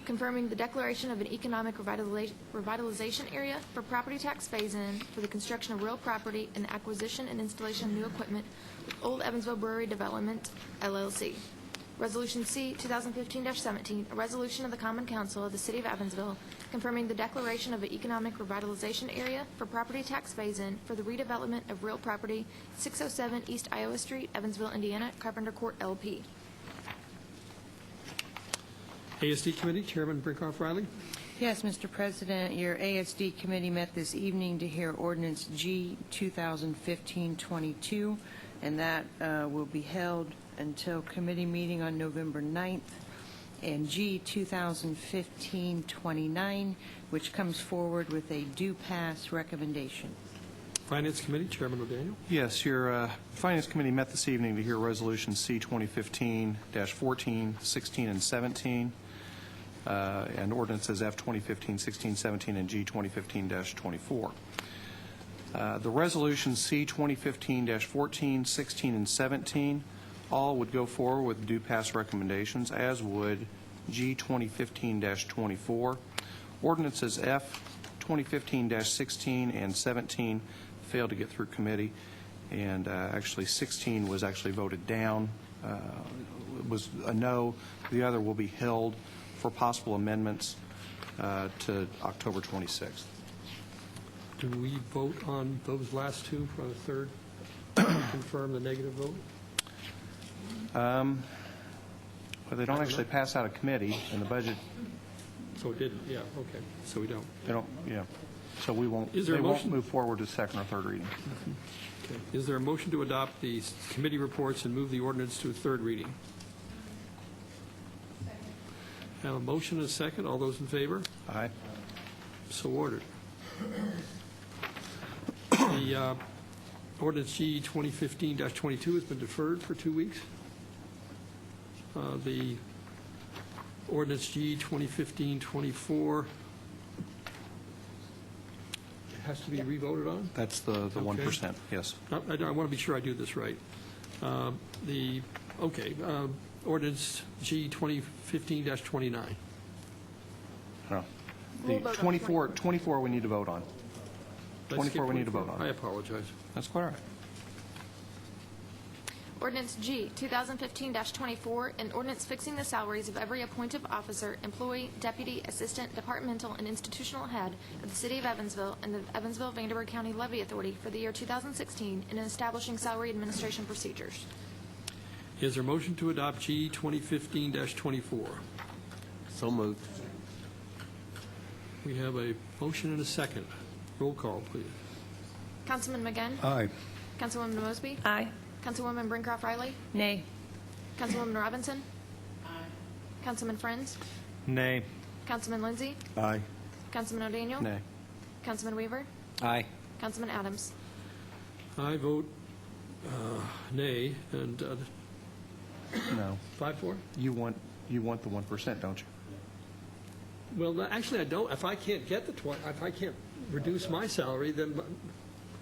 confirming the declaration of an economic revitalization area for property tax phase-in for the construction of real property and acquisition and installation of new equipment with Old Evansville Brewery Development, LLC. Resolution C 2015-17, a resolution of the Common Council of the City of Evansville confirming the declaration of an economic revitalization area for property tax phase-in for the redevelopment of real property, 607 East Iowa Street, Evansville, Indiana, Carpenter Court, LP. ASD Committee, Chairman Brinkoff Riley. Yes, Mr. President, your ASD committee met this evening to hear ordinance G 2015-22, and that will be held until committee meeting on November 9th, and G 2015-29, which comes forward with a due pass recommendation. Finance Committee, Chairman O'Daniel. Yes, your Finance Committee met this evening to hear Resolution C 2015-14, 16, and 17, and ordinances F 2015, 16, 17, and G 2015-24. The Resolution C 2015-14, 16, and 17 all would go forward with due pass recommendations, as would G 2015-24. Ordinances F 2015-16 and 17 failed to get through committee, and actually 16 was actually voted down was a no. The other will be held for possible amendments to October 26th. Do we vote on those last two for the third? Confirm the negative vote? Well, they don't actually pass out a committee in the budget. So it didn't, yeah, okay, so we don't. They don't, yeah. So we won't, Is there they a won't motion? move forward to second or third reading. Okay. Is there a motion to adopt the committee reports and move the ordinance to a third reading? Have a motion and a second. All those in favor? Aye. So ordered. The ordinance G 2015-22 has been deferred for 2 weeks. The ordinance G 2015-24 has to be revoted on? That's the 1%, yes. I want to be sure I do this right. Ordinance G 2015-29. No. We'll The vote on 24 we need to vote on. Let's skip 24 we need to vote on. I apologize. That's quite all right. Ordinance G, 2015-24, an ordinance fixing the salaries of every appointed officer, employee, deputy, assistant, departmental, and institutional head of the City of Evansville and the Evansville-Vanderburgh County Levy Authority for the year 2016 and establishing salary administration procedures. Is there a motion to adopt G 2015-24? So moved. We have a motion and a second. Roll call, please. Councilman McGinn? Aye. Councilwoman Mosby? Aye. Councilwoman Brincroft Riley? Nay. Councilwoman Robinson? Councilman Friends? Nay. Councilman Lindsay? Aye. Councilman O'Daniel? Nay. Councilman Weaver? Aye. Councilman Adams? I vote nay, and No. 5-4? You want the 1%, don't you? Well, actually, I don't. If I can't get if I can't reduce my salary, then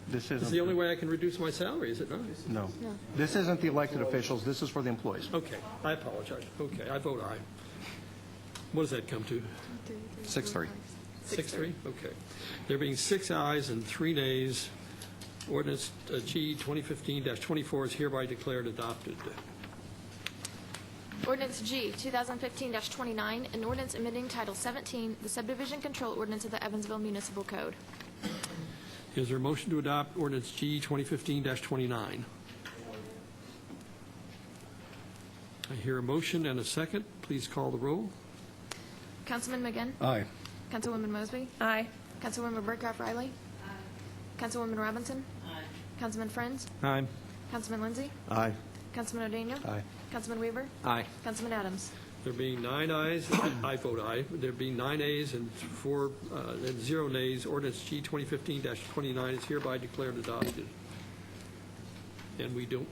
This it's isn't. the only way I can reduce my salary, is it not? No. This isn't the elected officials. This is for the employees. Okay, I apologize. Okay, I vote aye. What does that come to? 6-3. 6-3? Okay. There being 6 ayes and 3 nays, ordinance G 2015-24 is hereby declared adopted. Ordinance G, 2015-29, an ordinance amending Title 17, the subdivision control ordinance of the Evansville Municipal Code. Is there a motion to adopt ordinance G 2015-29? I hear a motion and a second. Please call the roll. Councilman McGinn? Aye. Councilwoman Mosby? Aye. Councilwoman Brincroft Riley? Councilwoman Robinson? Councilman Friends? Aye. Councilman Lindsay? Aye. Councilman O'Daniel? Aye. Councilman Weaver? Aye. Councilman Adams? There being 9 ayes, I vote aye. There being 9 ayes and 0 nays, ordinance G 2015-29 is hereby declared adopted. And we don't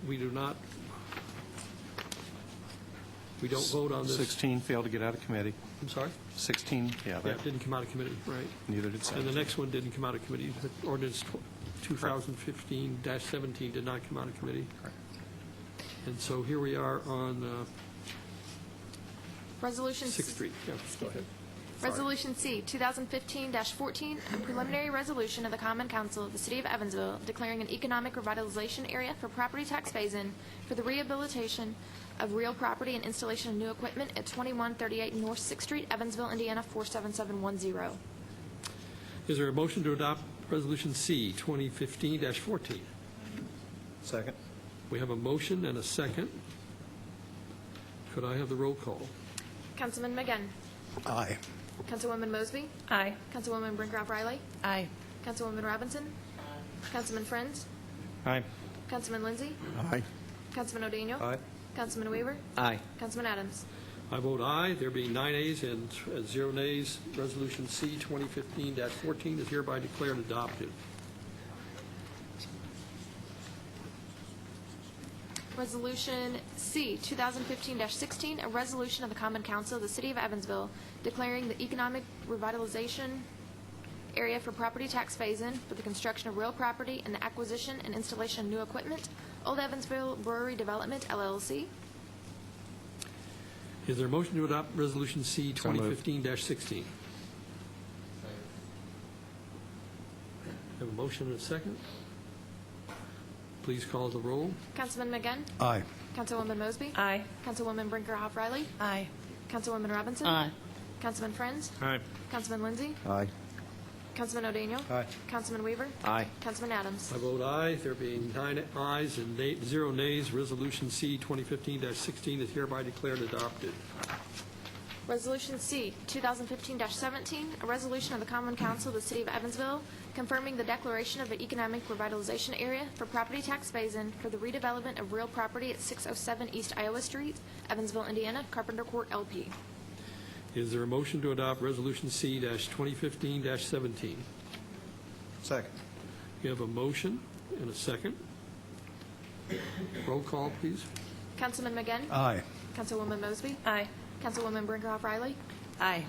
vote on this. 16 failed to get out of committee. I'm sorry? 16, yeah. Yeah, it didn't come out of committee, right. Neither did And 17. the next one didn't come out of committee. The ordinance 2015-17 did not come out of committee. Correct. And so here we are on Resolution 6-3. Yeah, go ahead. Sorry. Resolution C, 2015-14, a preliminary resolution of the Common Council of the City of Evansville declaring an economic revitalization area for property tax phase-in for the rehabilitation of real property and installation of new equipment at 2138 North 6th Street, Evansville, Indiana, 47710. Is there a motion to adopt Resolution C, 2015-14? Second. We have a motion and a second. Could I have the roll call? Councilman McGinn. Aye. Councilwoman Mosby. Aye. Councilwoman Brincroft Riley. Aye. Councilwoman Robinson. Councilman Friends. Aye. Councilman Lindsay. Aye. Councilman O'Daniel. Aye. Councilman Weaver. Aye. Councilman Adams. I vote aye. There being 9 ayes and 0 nays, Resolution C, 2015-14 is hereby declared adopted. Resolution C, 2015-16, a resolution of the Common Council of the City of Evansville declaring the economic revitalization area for property tax phase-in for the construction of real property and the acquisition and installation of new equipment, Old Evansville Brewery Development, LLC. Is there a motion to adopt Resolution C, So moved. 2015-16? Have a motion and a second? Please call the roll. Councilman McGinn. Aye. Councilwoman Mosby. Aye. Councilwoman Brinkerhoff Riley. Aye. Councilwoman Robinson. Aye. Councilman Friends. Aye. Councilman Lindsay. Aye. Councilman O'Daniel. Aye. Councilman Weaver. Aye. Councilman Adams. I vote aye. There being 9 ayes and 0 nays, Resolution C 2015-16 is hereby declared adopted. Resolution C, 2015-17, a resolution of the Common Council of the City of Evansville confirming the declaration of an economic revitalization area for property tax basin for the redevelopment of real property at 607 East Iowa Street, Evansville, Indiana, Carpenter Court, LP. Is there a motion to adopt Resolution C-2015-17? Second. You have a motion and a second. Roll call, please. Councilman McGinn. Aye. Councilwoman Mosby. Aye. Councilwoman Brinkerhoff Riley. Aye.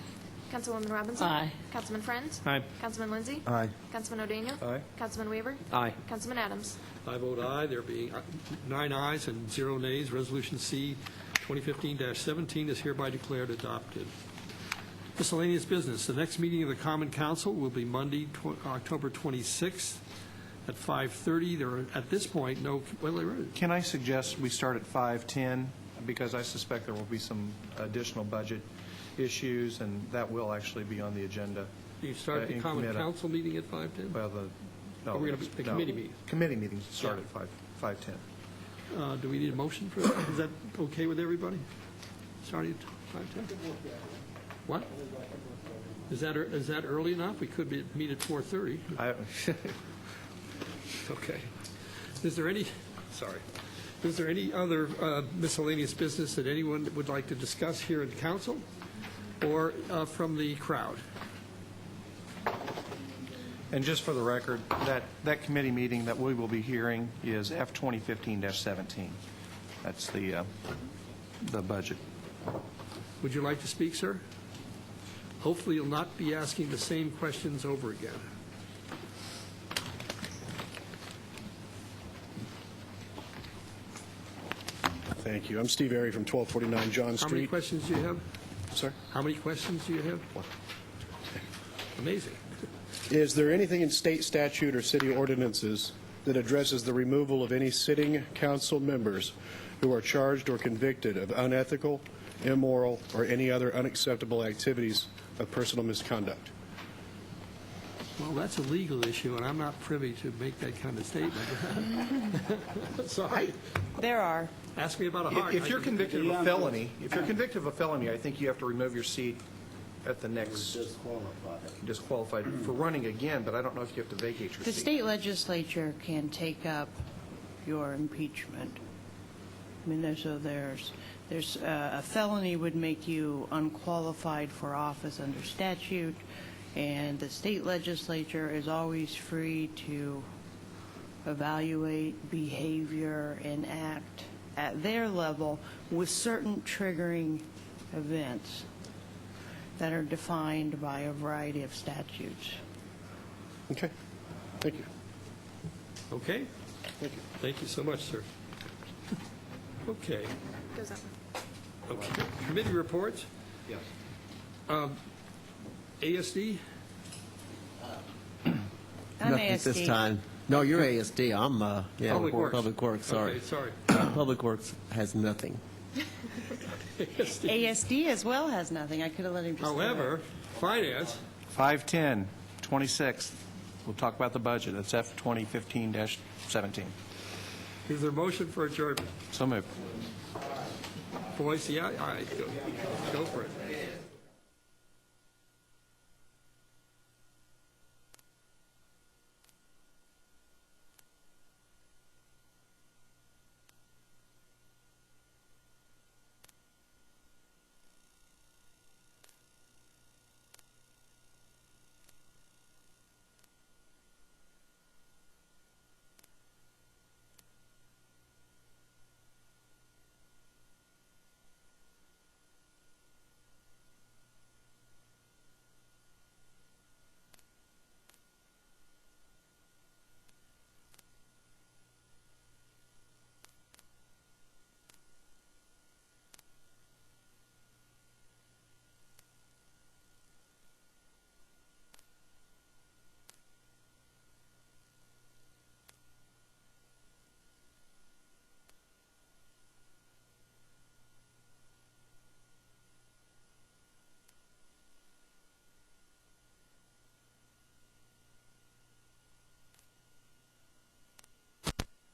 Councilwoman Robinson. Aye. Councilman Friends. Aye. Councilman Lindsay. Aye. Councilman O'Daniel. Aye. Councilman Weaver. Aye. Councilman Adams. I vote aye. There being 9 ayes and 0 nays, Resolution C 2015-17 is hereby declared adopted. Miscellaneous business. The next meeting of the Common Council will be Monday, October 26th at 5:30. There are, at this point, no... Can I suggest we start at 5:10, because I suspect there will be some additional budget issues, and that will actually be on the agenda. You start the in Common committee. Council meeting at 5:10? Well, no. Or we're gonna- the no. committee meeting? Committee meetings start at 5:10. Do we need a motion for that? Is that okay with everybody? Starting at 5:10? What? Is that early enough? We could meet at 4:30. Okay. Is there any other miscellaneous business that anyone would like to discuss here in council or from the crowd? And just for the record, that committee meeting that we will be hearing is F 2015-17. That's the budget. Would you like to speak, sir? Hopefully you'll not be asking the same questions over again. Thank you. I'm Steve Airy from 1249 John Street. How many questions do you have? Sir? How many questions do you have? Amazing. Is there anything in state statute or city ordinances that addresses the removal of any sitting council members who are charged or convicted of unethical, immoral, or any other unacceptable activities of personal misconduct? Well, that's a legal issue, and I'm not privy to make that kind of statement. Sorry. There are. Ask me about a heart. If you're convicted of a felony, I think you have to remove your seat at the next. Disqualified for running again, but I don't know if you have to vacate your seat. The state legislature can take up your impeachment. I mean, there's a felony would make you unqualified for office under statute, and the state legislature is always free to evaluate behavior and act at their level with certain triggering events that are defined by a variety of statutes. Okay. Thank you. Okay? Thank you. Thank you so much, sir. Okay. Goes up. Okay. Committee reports? Yes. ASD? I'm Nothing at this ASD. time. No, you're ASD. I'm, Public Works. Public Works, sorry. Okay, sorry. Public Works has nothing. ASD. ASD as well has nothing. I could have let him just. However, finance, 5:10, 26th. We'll talk about the budget. That's F 2015-17. is there a motion for adjournment? So moved. Boys, yeah? All right, go for it.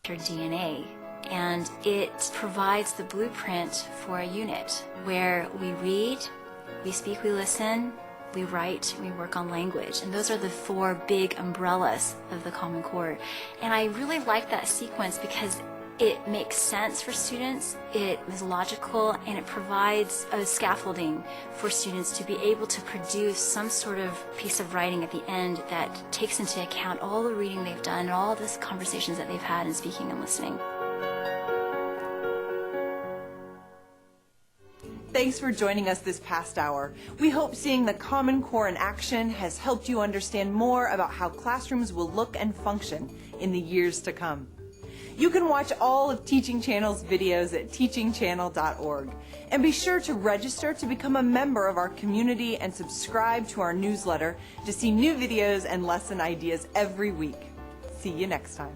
character DNA, and it provides the blueprint for a unit where we read, we speak, we listen, we write, we work on language. And those are the 4 big umbrellas of the Common Core. And I really like that sequence because it makes sense for students, it is logical, and it provides a scaffolding for students to be able to produce some sort of piece of writing at the end that takes into account all the reading they've done and all the conversations that they've had in speaking and listening. Thanks for joining us this past hour. We hope seeing the Common Core in action has helped you understand more about how classrooms will look and function in the years to come. You can watch all of Teaching Channel's videos at teachingchannel.org. And be sure to register to become a member of our community and subscribe to our newsletter to see new videos and lesson ideas every week. See you next time.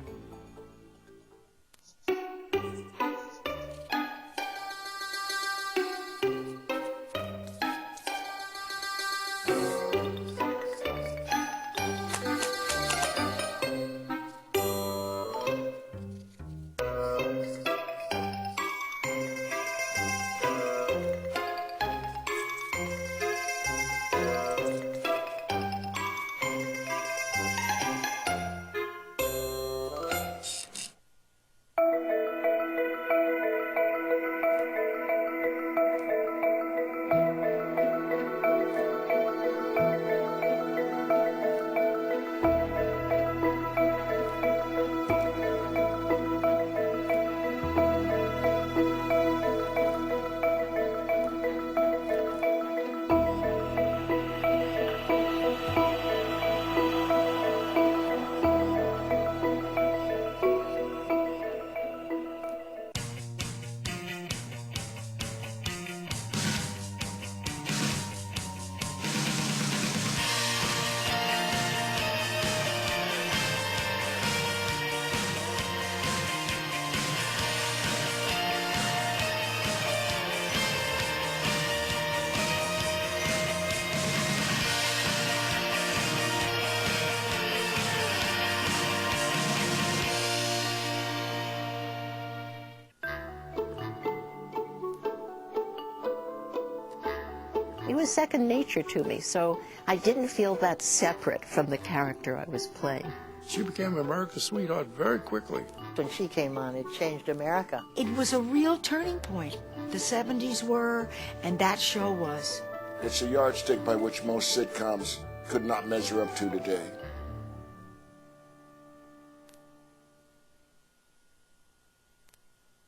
It was second nature to me, so I didn't feel that separate from the character I was playing. She became America's sweetheart very quickly. When she came on, it changed America. It was a real turning point. The 70s were, and that show was. It's a yardstick by which most sitcoms could not measure up to today.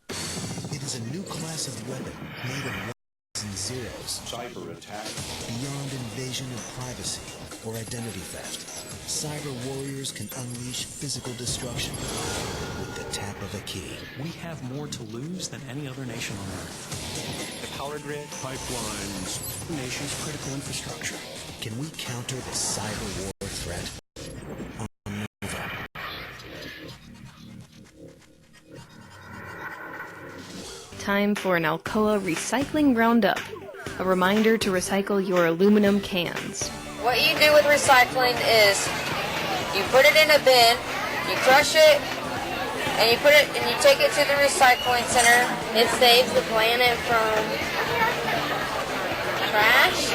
It is a new class of weapon made of and zeros. Cyber attack. Beyond invasion of privacy or identity theft, cyber warriors can unleash physical destruction with the tap of a key. We have more to lose than any other nation on Earth. The power grid, pipelines, the nation's critical infrastructure. Can we counter the cyber war threat? Time for an Alcoa Recycling Roundup. A reminder to recycle your aluminum cans. What you do with recycling is you put it in a bin, you crush it, and you take it to the recycling center. It saves the planet from trash.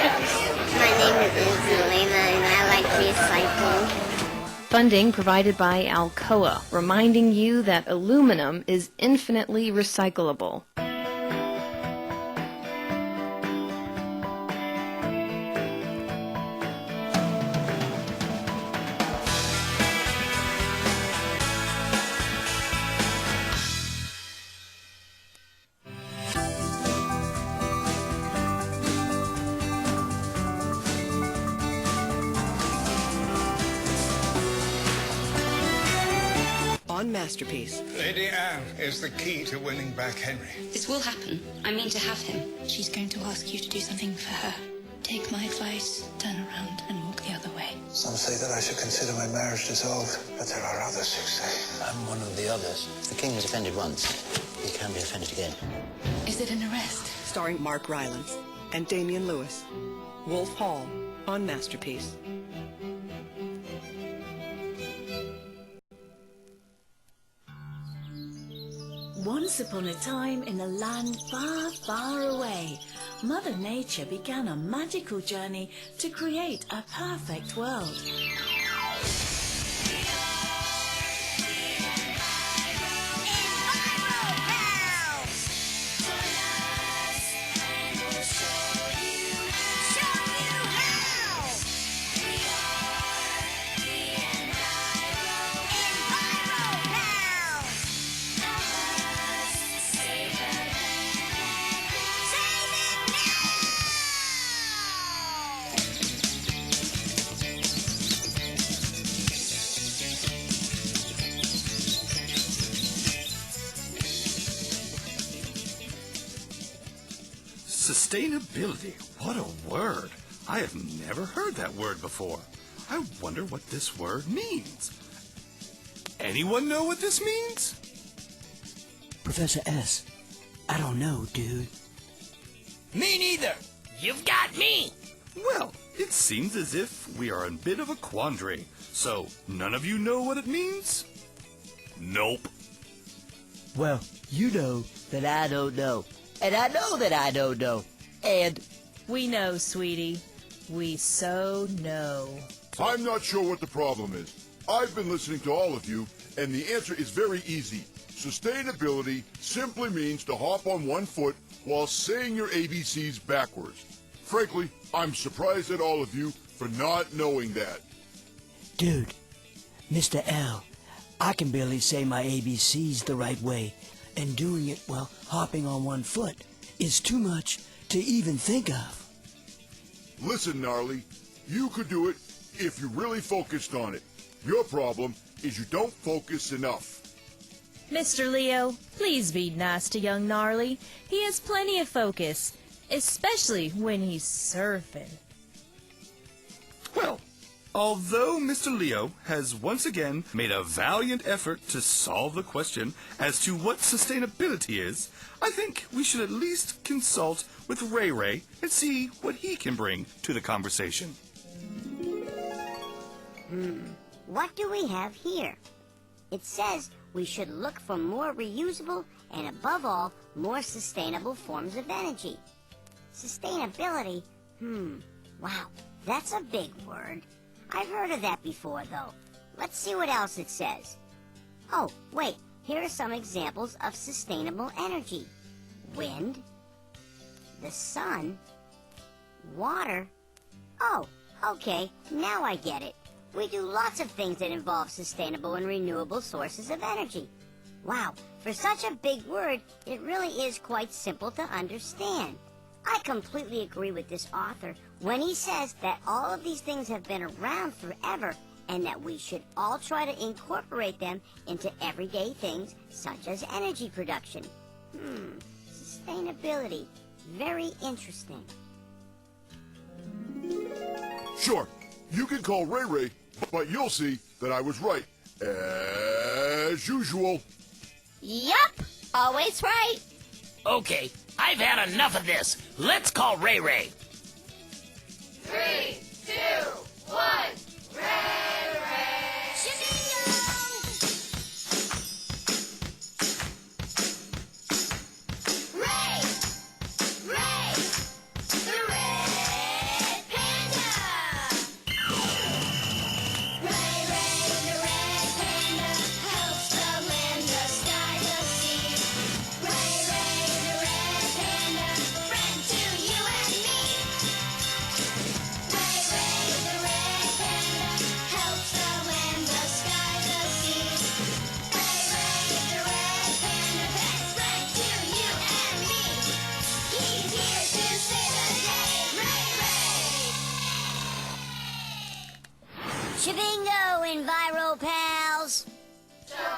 My name is Elena and I like recycling. Funding provided by Alcoa, reminding you that aluminum is infinitely recyclable. On Masterpiece. Lady Anne is the key to winning back Henry. This will happen. I mean to have him. She's going to ask you to do something for her. Take my advice, turn around and walk the other way. Some say that I should consider my marriage dissolved, but there are others who say I'm one of the others. The king was offended once. He can be offended again. Is it an arrest? Starring Mark Rylance and Damian Lewis. Wolf Hall on Masterpiece. Once upon a time, in a land far, far away, Mother Nature began a magical journey to create a perfect world. Sustainability, what a word. I have never heard that word before. I wonder what this word means. Anyone know what this means? Professor S, I don't know, dude. Me neither. You've got me. Well, it seems as if we are in a bit of a quandary. So, none of you know what it means? Nope. Well, you know that I don't know. And I know that I don't know. And we know, sweetie. We so know. I'm not sure what the problem is. I've been listening to all of you, and the answer is very easy. Sustainability simply means to hop on one foot while saying your ABCs backwards. Frankly, I'm surprised at all of you for not knowing that. Dude, Mr. L, I can barely say my ABCs the right way, and doing it while hopping on one foot is too much to even think of. Listen, Gnarly, you could do it if you really focused on it. Your problem is you don't focus enough. Mr. Leo, please be nice to young Gnarly. He has plenty of focus, especially when he's surfing. Well, although Mr. Leo has once again made a valiant effort to solve the question as to what sustainability is, I think we should at least consult with Ray Ray and see what he can bring to the conversation. What do we have here? It says we should look for more reusable and, above all, more sustainable forms of energy. Sustainability? Wow, that's a big word. I've heard of that before, though. Let's see what else it says. Oh, wait, here are some examples of sustainable energy. Wind, the sun, water. Oh, okay, now I get it. We do lots of things that involve sustainable and renewable sources of energy. Wow, for such a big word, it really is quite simple to understand. I completely agree with this author when he says that all of these things have been around forever and that we should all try to incorporate them into everyday things such as energy production. Sustainability. Very interesting. Sure, you can call Ray Ray, but you'll see that I was right. As usual. Yup, always right. Okay, I've had enough of this. Let's call Ray Ray. 3, 2, 1, Ray Ray! Ray! Ray! The Red Panda! Ray Ray, the Red Panda, helps the land, the sky, the sea. Ray Ray, the Red Panda, friend to you and me. Ray Ray, the Red Panda, helps the land, the sky, the sea. Ray Ray, the Red Panda, best friend to you and me. He's here to save the day. Ray Ray! Shabingo, Enviro Pals!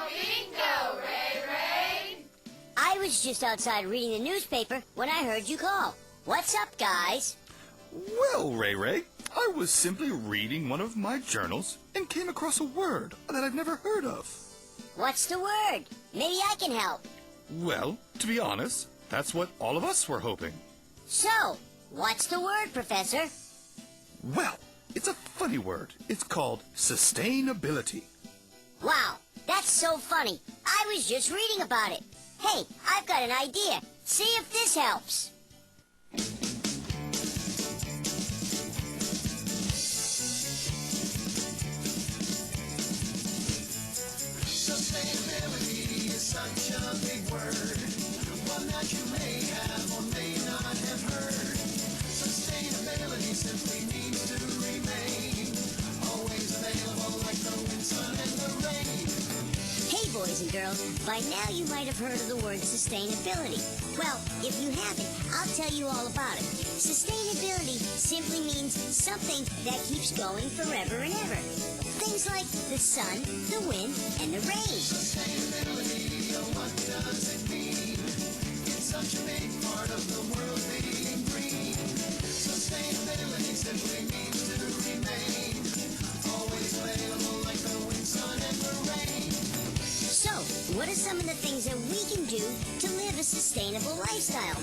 Bingo, Ray Ray! I was just outside reading the newspaper when I heard you call. What's up, guys? Well, Ray Ray, I was simply reading one of my journals and came across a word that I've never heard of. What's the word? Maybe I can help. Well, to be honest, that's what all of us were hoping. So, what's the word, Professor? Well, it's a funny word. It's called sustainability. Wow, that's so funny. I was just reading about it. Hey, I've got an idea. See if this helps. Sustainability is such a big word, one that you may have or may not have heard. Sustainability simply means to remain always available like the wind, sun, and the rain. Hey, boys and girls, by now you might have heard of the word sustainability. Well, if you haven't, I'll tell you all about it. Sustainability simply means something that keeps going forever and ever. Things like the sun, the wind, and the rain. Sustainability, oh, what does it mean? It's such a big part of the world being green. Sustainability simply means to remain always available like the wind, sun, and the rain. So, what are some of the things that we can do to live a sustainable lifestyle?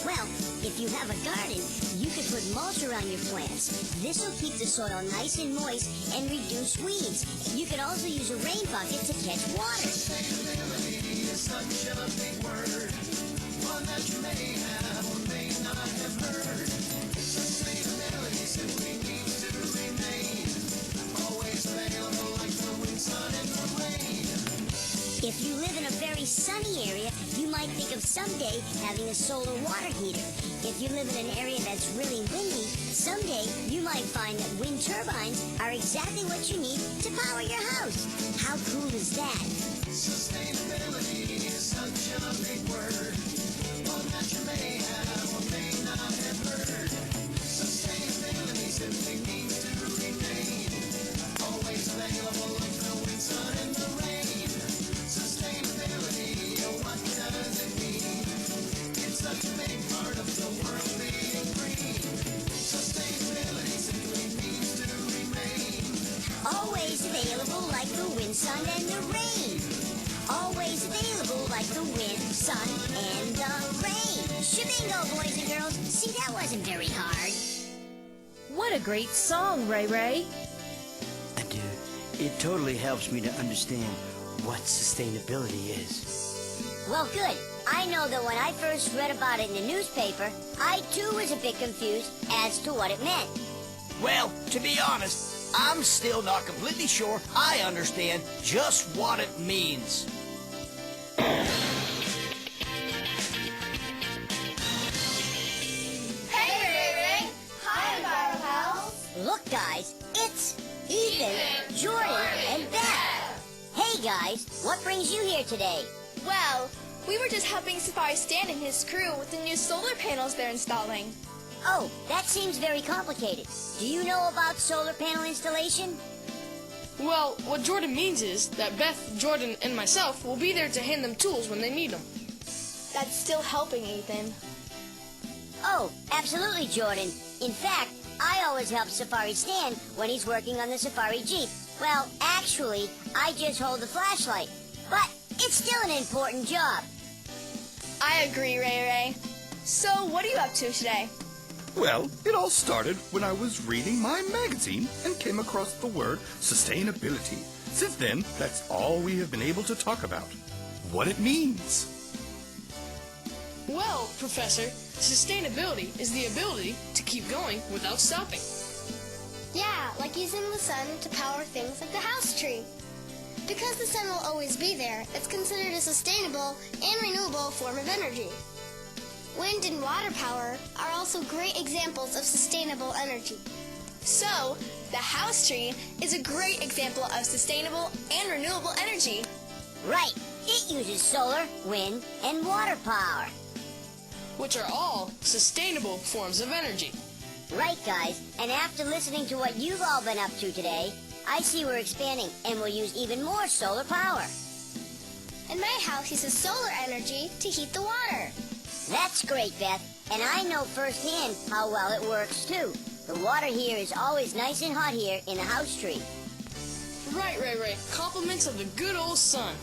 Well, if you have a garden, you could put mulch around your plants. This will keep the soil nice and moist and reduce weeds. You could also use a rain bucket to catch water. Sustainability is such a big word, one that you may have or may not have heard. Sustainability simply means to remain always available like the wind, sun, and the rain. If you live in a very sunny area, you might think of someday having a solar water heater. If you live in an area that's really windy, someday you might find that wind turbines are exactly what you need to power your house. How cool is that? Sustainability is such a big word, one that you may have or may not have heard. Sustainability simply means to remain always available like the wind, sun, and the rain. Sustainability, oh, what does it mean? It's such a big part of the world being green. Sustainability simply means to remain Always available like the wind, sun, and the rain. Always available like the wind, sun, and the rain. Shabingo, boys and girls. See, that wasn't very hard. What a great song, Ray Ray. Dude, it totally helps me to understand what sustainability is. Well, good. I know that when I first read about it in the newspaper, I too was a bit confused as to what it meant. Well, to be honest, I'm still not completely sure I understand just what it means. Hey, Ray Ray! Hi, Enviro Pals! Look, guys, it's Ethan, Jordan, and Beth. Hey, guys, what brings you here today? Well, we were just helping Safari Stan and his crew with the new solar panels they're installing. Oh, that seems very complicated. Do you know about solar panel installation? Well, what Jordan means is that Beth, Jordan, and myself will be there to hand them tools when they need them. That's still helping, Ethan. Oh, absolutely, Jordan. In fact, I always help Safari Stan when he's working on the Safari Jeep. Well, actually, I just hold the flashlight. But it's still an important job. I agree, Ray Ray. So, what are you up to today? Well, it all started when I was reading my magazine and came across the word sustainability. Since then, that's all we have been able to talk about. What it means. Well, Professor, sustainability is the ability to keep going without stopping. Yeah, like using the sun to power things like the house tree. Because the sun will always be there, it's considered a sustainable and renewable form of energy. Wind and water power are also great examples of sustainable energy. So, the house tree is a great example of sustainable and renewable energy. Right. It uses solar, wind, and water power. Which are all sustainable forms of energy. Right, guys. And after listening to what you've all been up to today, I see we're expanding and we'll use even more solar power. And my house uses solar energy to heat the water. That's great, Beth. And I know firsthand how well it works, too. The water here is always nice and hot here in the house tree. Right, Ray Ray. Compliments of the good old sun.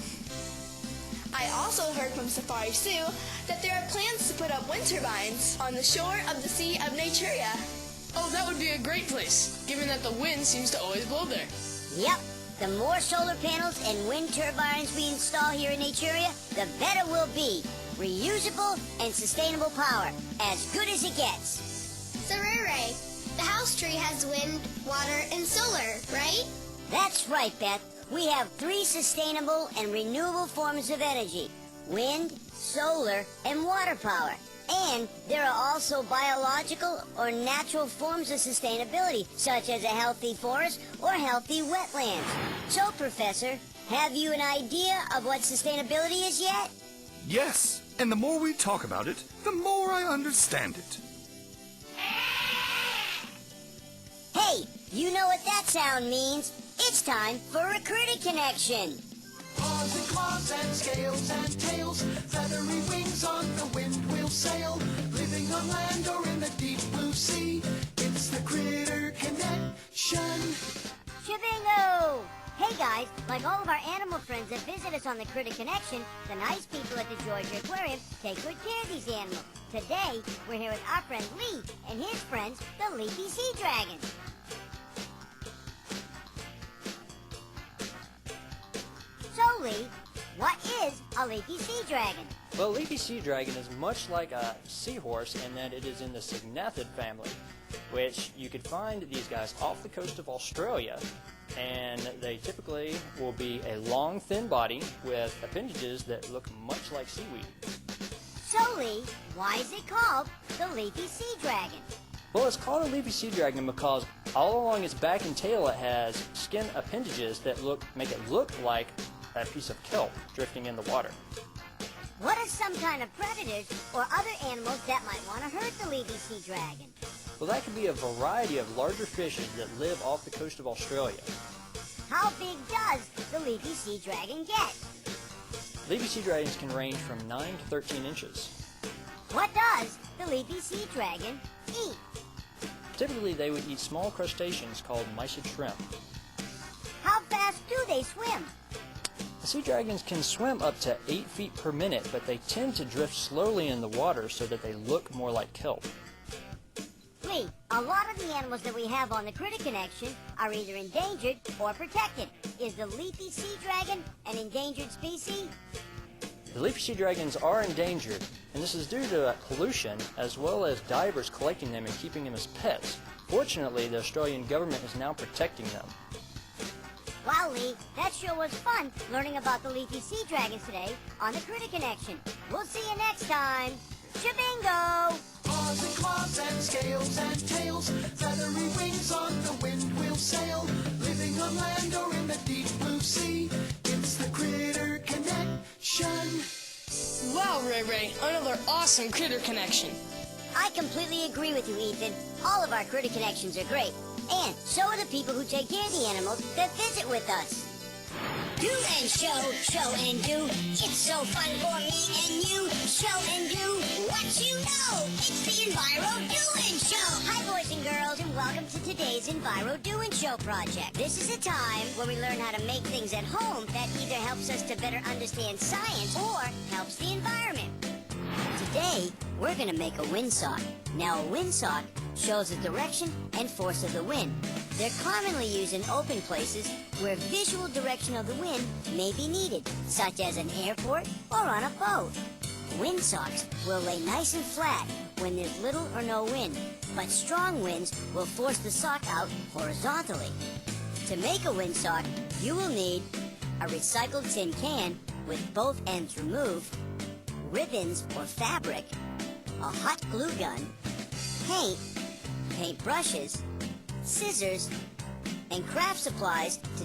I also heard from Safari Sue that there are plans to put up wind turbines on the shore of the Sea of Naturia. Oh, that would be a great place, given that the wind seems to always blow there. Yep. The more solar panels and wind turbines we install here in Naturia, the better we'll be. Reusable and sustainable power, as good as it gets. So, Ray, the house tree has wind, water, and solar, right? That's right, Beth. We have 3 sustainable and renewable forms of energy: wind, solar, and water power. And there are also biological or natural forms of sustainability, such as a healthy forest or healthy wetlands. So, Professor, have you an idea of what sustainability is yet? Yes, and the more we talk about it, the more I understand it. Hey, you know what that sound means? It's time for a Critter Connection. Paws and claws and scales and tails, feathery wings on the wind will sail, living on land or in the deep blue sea. It's the Critter Connection. Shabingo! Hey guys, like all of our animal friends that visit us on the Critter Connection, the nice people at the Georgia Aquarium take good care of these animals. Today, we're here with our friend Lee and his friends, the leafy sea dragons. So, Lee, what is a leafy sea dragon? Well, a leafy sea dragon is much like a seahorse in that it is in the cygnathid family, which you could find these guys off the coast of Australia, and they typically will be a long, thin body with appendages that look much like seaweed. So, Lee, why is it called the leafy sea dragon? Well, it's called a leafy sea dragon because all along its back and tail it has skin appendages that make it look like a piece of kelp drifting in the water. What are some kind of predators or other animals that might want to hurt the leafy sea dragon? Well, that could be a variety of larger fishes that live off the coast of Australia. How big does the leafy sea dragon get? Leafy sea dragons can range from 9 to 13 inches. What does the leafy sea dragon eat? Typically, they would eat small crustaceans called mysid shrimp. How fast do they swim? The sea dragons can swim up to 8 feet per minute, but they tend to drift slowly in the water so that they look more like kelp. Lee, a lot of the animals that we have on the Critter Connection are either endangered or protected. Is the leafy sea dragon an endangered species? The leafy sea dragons are endangered, and this is due to pollution as well as divers collecting them and keeping them as pets. Fortunately, the Australian government is now protecting them. Wow, Lee, that sure was fun learning about the leafy sea dragons today on the Critter Connection. We'll see you next time. Shabingo! Paws and claws and scales and tails, feathery wings on the wind will sail, living on land or in the deep blue sea. It's the Critter Connection. Wow, Ray, another awesome Critter Connection. I completely agree with you, Ethan. All of our Critter Connections are great. And so are the people who take care of the animals that visit with us. Do and show and do. It's so fun for me and you. Show and do what you know. It's the Enviro Doin' Show. Hi, boys and girls, and welcome to today's Enviro Doin' Show project. This is a time where we learn how to make things at home that either helps us to better understand science or helps the environment. Today, we're going to make a windsock. Now, a windsock shows the direction and force of the wind. They're commonly used in open places where visual direction of the wind may be needed, such as an airport or on a boat. Windsocks will lay nice and flat when there's little or no wind, but strong winds will force the sock out horizontally. To make a windsock, you will need a recycled tin can with both ends removed, ribbons or fabric, a hot glue gun, paint brushes, scissors, and craft supplies to